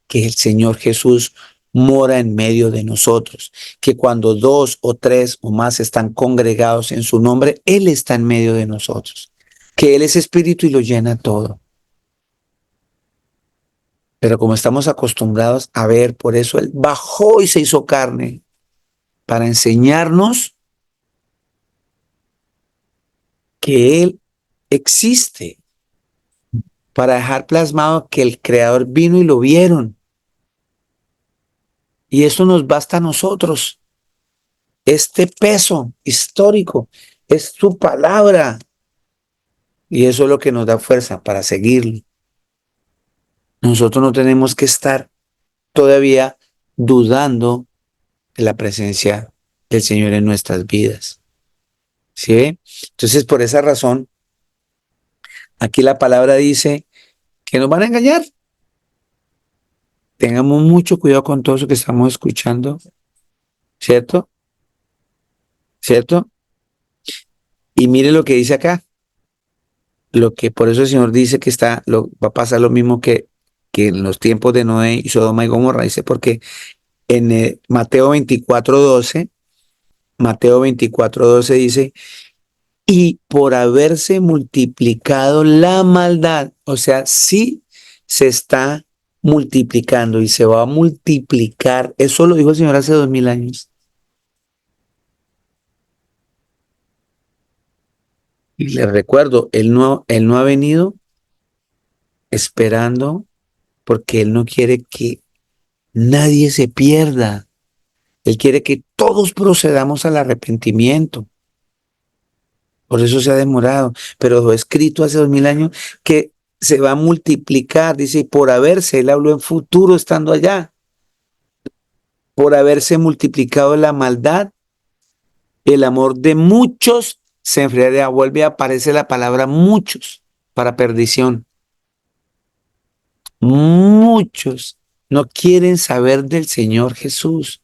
que el Señor Jesús mora en medio de nosotros, que cuando 2 o 3 o más están congregados en su nombre, Él está en medio de nosotros, que Él es espíritu y lo llena todo. Pero como estamos acostumbrados a ver, por eso Él bajó y se hizo carne para enseñarnos que Él existe, para dejar plasmado que el Creador vino y lo vieron. Y eso nos basta a nosotros. Este peso histórico es su palabra. Y eso es lo que nos da fuerza para seguirlo. Nosotros no tenemos que estar todavía dudando de la presencia del Señor en nuestras vidas. ¿Sí ve? Entonces, por esa razón, aquí la palabra dice que nos van a engañar. Tengamos mucho cuidado con todo eso que estamos escuchando, ¿cierto? ¿Cierto? Y mire lo que dice acá. Lo que por eso el Señor dice que va a pasar lo mismo que en los tiempos de Noé y Sodoma y Gomorra. Dice porque en Mateo 24:12, Mateo 24:12 dice, y por haberse multiplicado la maldad, o sea, sí se está multiplicando y se va a multiplicar. Eso lo dijo el Señor hace 2000 años. Y les recuerdo, él no ha venido esperando porque Él no quiere que nadie se pierda. Él quiere que todos procedamos al arrepentimiento. Por eso se ha demorado. Pero dejó escrito hace 2000 años que se va a multiplicar. Dice, y por haberse, él habló en futuro estando allá, por haberse multiplicado la maldad, el amor de muchos se enfriará. Vuelve a aparecer la palabra muchos para perdición. Muchos no quieren saber del Señor Jesús.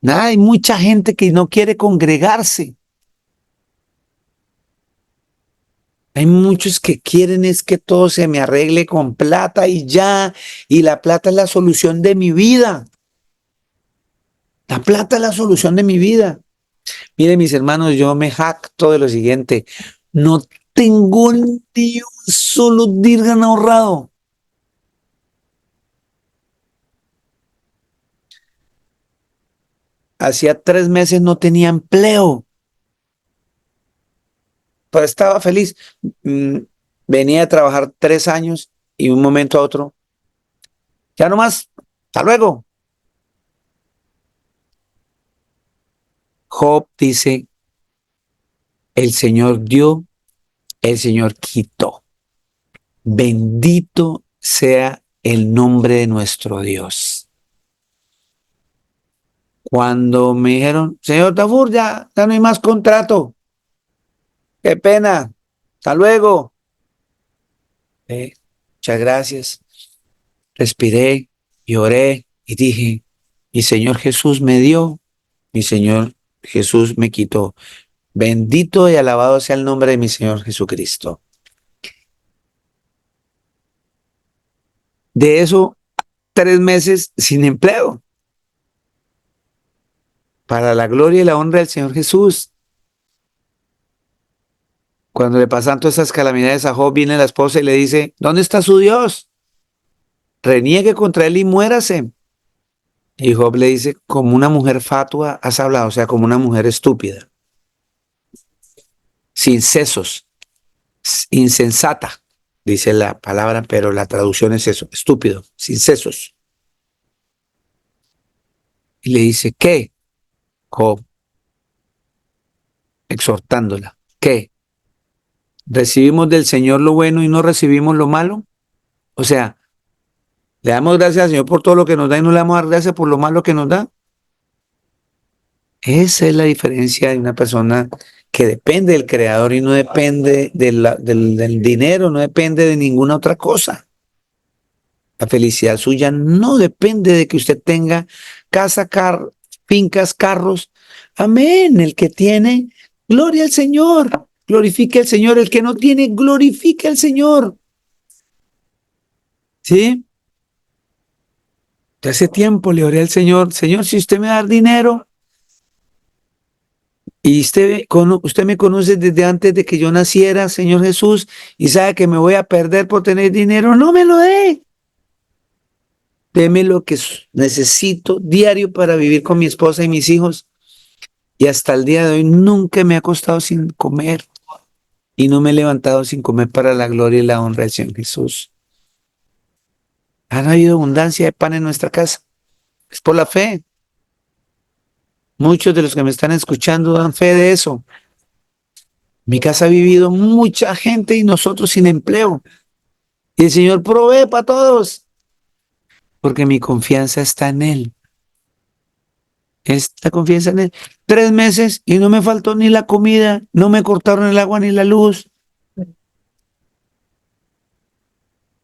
Nada, hay mucha gente que no quiere congregarse. Hay muchos que quieren es que todo se me arregle con plata y ya, y la plata es la solución de mi vida. La plata es la solución de mi vida. Miren, mis hermanos, yo me jacto de lo siguiente. No tengo ni un solo dirham ahorrado. Hacía 3 meses no tenía empleo, pero estaba feliz. Mm, Venía a trabajar 3 años y de un momento a otro, ya no más, hasta luego. Job dice, el Señor dio, el Señor quitó. Bendito sea el nombre de nuestro Dios. Cuando me dijeron, señor Tafur, ya no hay más contrato. Qué pena. Hasta luego. Muchas gracias. Respiré y oré y dije, mi Señor Jesús me dio, mi Señor Jesús me quitó. Bendito y alabado sea el nombre de mi Señor Jesucristo. De eso, 3 meses sin empleo. Para la gloria y la honra del Señor Jesús. Cuando le pasan todas esas calamidades a Job, viene la esposa y le dice, ¿dónde está su Dios? Reniegue contra él y muérase. Y Job le dice, como una mujer fatua has hablado, o sea, como una mujer estúpida, sin sesos, insensata, dice la palabra, pero la traducción es eso, estúpido, sin sesos. Y le dice, ¿qué? Job, exhortándola, ¿qué? ¿Recibimos del Señor lo bueno y no recibimos lo malo? O sea, le damos gracias al Señor por todo lo que nos da y no le damos a dar gracias por lo malo que nos da. Esa es la diferencia de una persona que depende del creador y no depende del dinero, no depende de ninguna otra cosa. La felicidad suya no depende de que usted tenga casa, fincas, carros. Amén. El que tiene, gloria al Señor. Glorifique al Señor. El que no tiene, glorifique al Señor. ¿Sí? De hace tiempo le oré al Señor, Señor, si usted me da dinero y usted me conoce desde antes de que yo naciera, Señor Jesús, y sabe que me voy a perder por tener dinero, no me lo dé. Deme lo que necesito diario para vivir con mi esposa y mis hijos. Y hasta el día de hoy nunca me he acostado sin comer y no me he levantado sin comer para la gloria y la honra del Señor Jesús. Ha habido abundancia de pan en nuestra casa. Es por la fe. Muchos de los que me están escuchando dan fe de eso. Mi casa ha vivido mucha gente y nosotros sin empleo. Y el Señor provee para todos, porque mi confianza está en Él. Esta confianza en Él. 3 meses y no me faltó ni la comida, no me cortaron el agua ni la luz.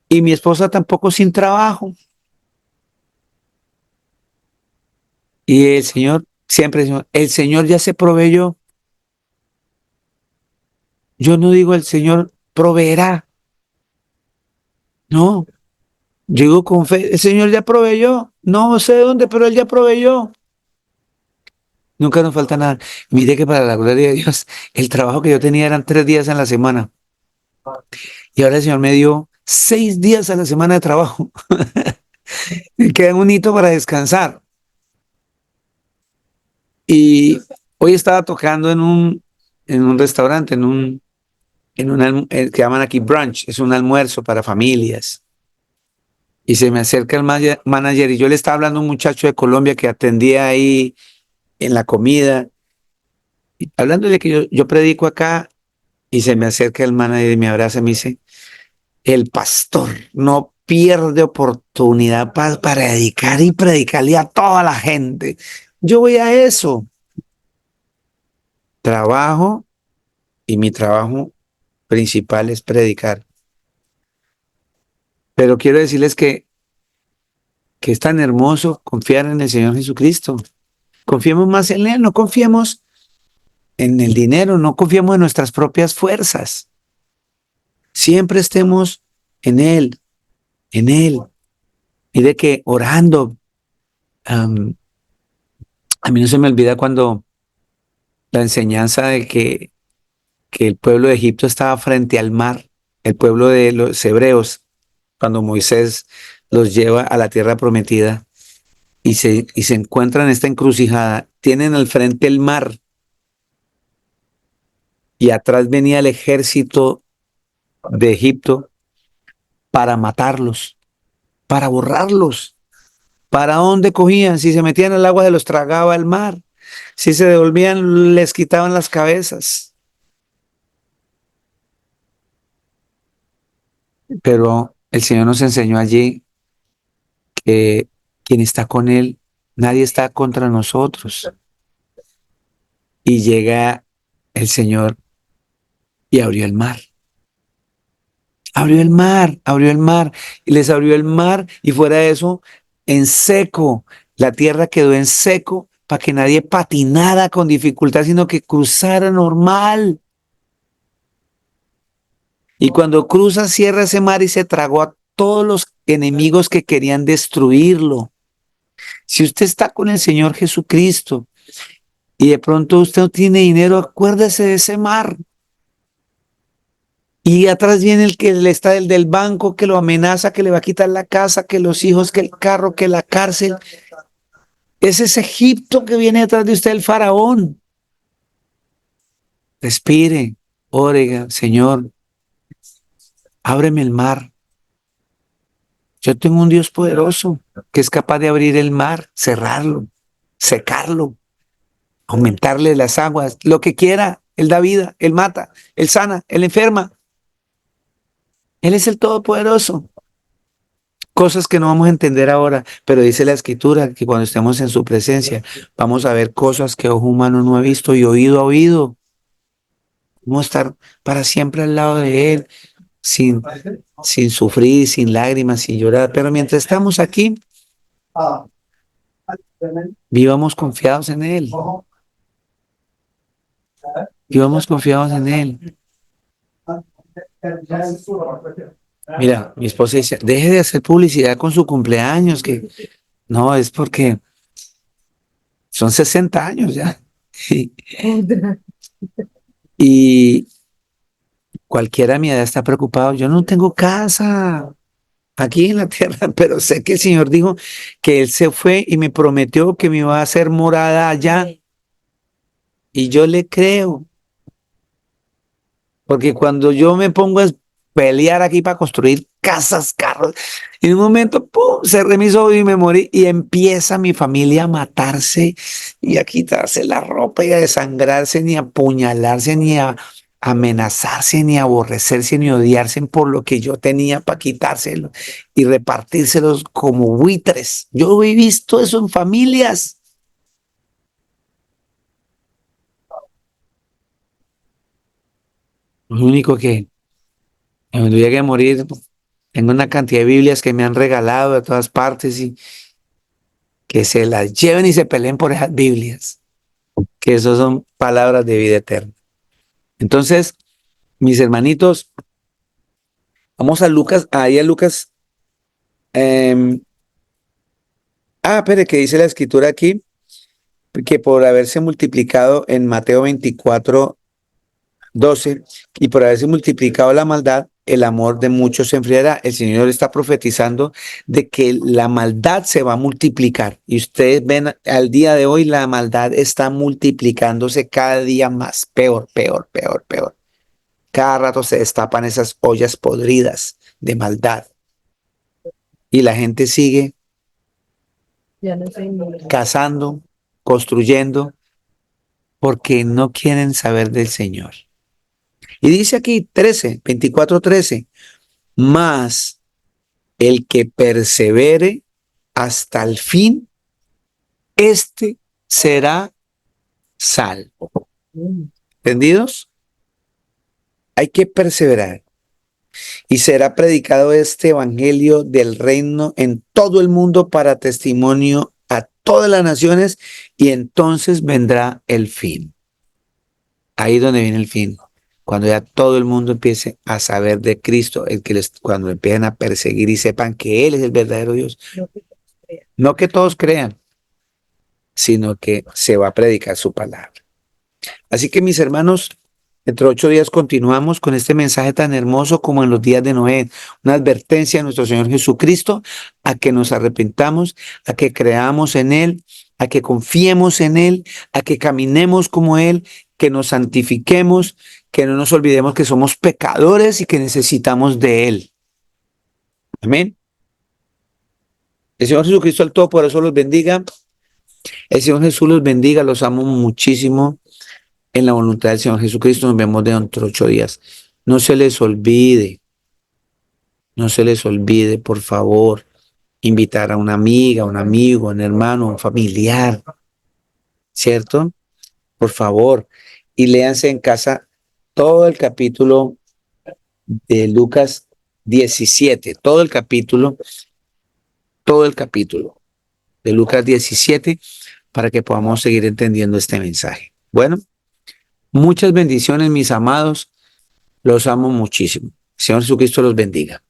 Y mi esposa tampoco sin trabajo. Y el Señor, siempre el Señor ya se proveyó. Yo no digo el Señor proveerá. No, digo con fe, el Señor ya proveyó. No sé dónde, pero Él ya proveyó. Nunca nos falta nada. Mire que para la gloria de Dios, el trabajo que yo tenía eran 3 días en la semana. Y ahora el Señor me dio 6 días a la semana de trabajo. Me queda un hito para descansar. Y hoy estaba tocando en un restaurante, que llaman aquí brunch, es un almuerzo para familias. Y se me acerca el manager y yo le estaba hablando a un muchacho de Colombia que atendía ahí en la comida, y hablándole que yo predico acá, y se me acerca el manager y me abraza y me dice, el pastor no pierde oportunidad para predicar y predicarle a toda la gente. Yo voy a eso. Trabajo y mi trabajo principal es predicar. Pero quiero decirles que es tan hermoso confiar en el Señor Jesucristo. Confiemos más en Él, no confiemos en el dinero, no confiemos en nuestras propias fuerzas. Siempre estemos en Él, en Él. Y de que orando, a mí no se me olvida cuando la enseñanza de que el pueblo de Egipto estaba frente al mar, el pueblo de los hebreos, cuando Moisés los lleva a la tierra prometida y se encuentran en esta encrucijada, tienen al frente el mar y atrás venía el ejército de Egipto para matarlos, para borrarlos. ¿Para dónde cogían? Si se metían al agua, se los tragaba el mar. Si se devolvían, les quitaban las cabezas. Pero el Señor nos enseñó allí que quien está con Él, nadie está contra nosotros. Y llega el Señor y abrió el mar. Abrió el mar, y les abrió el mar, y fuera de eso, en seco, la tierra quedó en seco para que nadie patinara con dificultad, sino que cruzara normal. Y cuando cruza, cierra ese mar y se tragó a todos los enemigos que querían destruirlo. Si usted está con el Señor Jesucristo y de pronto usted no tiene dinero, acuérdese de ese mar. Y atrás viene el que le está el del banco, que lo amenaza, que le va a quitar la casa, que los hijos, que el carro, que la cárcel. Ese es Egipto que viene detrás de usted, el faraón. Respire, ore, Señor, ábreme el mar. Yo tengo un Dios poderoso que es capaz de abrir el mar, cerrarlo, secarlo, aumentarle las aguas, lo que quiera. Él da vida, Él mata, Él sana, Él enferma. Él es el Todopoderoso. cosas que no vamos a entender ahora, pero dice la Escritura que cuando estemos en su presencia vamos a ver cosas que ojo humano no ha visto y oído ha oído. Vamos a estar para siempre al lado de Él, sin, sin sufrir, sin lágrimas, sin llorar. Pero mientras estamos aquí, vivamos confiados en Él. Vivamos confiados en Él. Mira, mi esposa dice, deje de hacer publicidad con su cumpleaños, que no, es porque son 60 años ya. Y cualquiera a mi edad está preocupado. Yo no tengo casa aquí en la tierra, pero sé que el Señor dijo que Él se fue y me prometió que me iba a hacer morada allá. Y yo le creo, porque cuando yo me pongo a pelear aquí para construir casas, carros, en un momento, ¡pum!, cerré mis ojos y me morí y empieza mi familia a matarse y a quitarse la ropa y a desangrarse, ni a apuñalarse, ni a amenazarse, ni a aborrecerse, ni a odiarse por lo que yo tenía para quitárselo y repartírselos como buitres. Yo he visto eso en familias. Lo único que cuando llegue a morir, tengo una cantidad de Biblias que me han regalado de todas partes y que se las lleven y se peleen por esas Biblias, que esas son palabras de vida eterna. Entonces, mis hermanitos, vamos a Lucas, ahí a Lucas. eh, espere, que dice la escritura aquí, que por haberse multiplicado en Mateo 24:12 y por haberse multiplicado la maldad, el amor de muchos se enfriará. El Señor está profetizando de que la maldad se va a multiplicar. Y ustedes ven al día de hoy, la maldad está multiplicándose cada día más. Peor, peor, peor, peor. Cada rato se destapan esas ollas podridas de maldad. Y la gente sigue cazando, construyendo, porque no quieren saber del Señor. Y dice aquí 24:13, mas el que persevere hasta el fin, este será salvo. ¿Entendidos? Hay que perseverar. Y será predicado este evangelio del reino en todo el mundo para testimonio a todas las naciones, y entonces vendrá el fin. Ahí donde viene el fin. Cuando ya todo el mundo empiece a saber de Cristo, cuando empiecen a perseguir y sepan que Él es el verdadero Dios. No que todos crean, sino que se va a predicar su palabra. Así que, mis hermanos, dentro de 8 días continuamos con este mensaje tan hermoso como en los días de Noé, una advertencia a nuestro Señor Jesucristo a que nos arrepentamos, a que creamos en Él, a que confiemos en Él, a que caminemos como Él, que nos santifiquemos, que no nos olvidemos que somos pecadores y que necesitamos de Él. Amén. El Señor Jesucristo el Todopoderoso los bendiga. El Señor Jesús los bendiga, los amo muchísimo. En la voluntad del Señor Jesucristo nos vemos dentro de 8 días. No se les olvide, por favor, invitar a una amiga, un amigo, un hermano, un familiar, ¿cierto? Por favor. Y léanse en casa todo el capítulo de Lucas 17, todo el capítulo de Lucas 17, para que podamos seguir entendiendo este mensaje. Bueno, muchas bendiciones, mis amados. Los amo muchísimo. Señor Jesucristo los bendiga.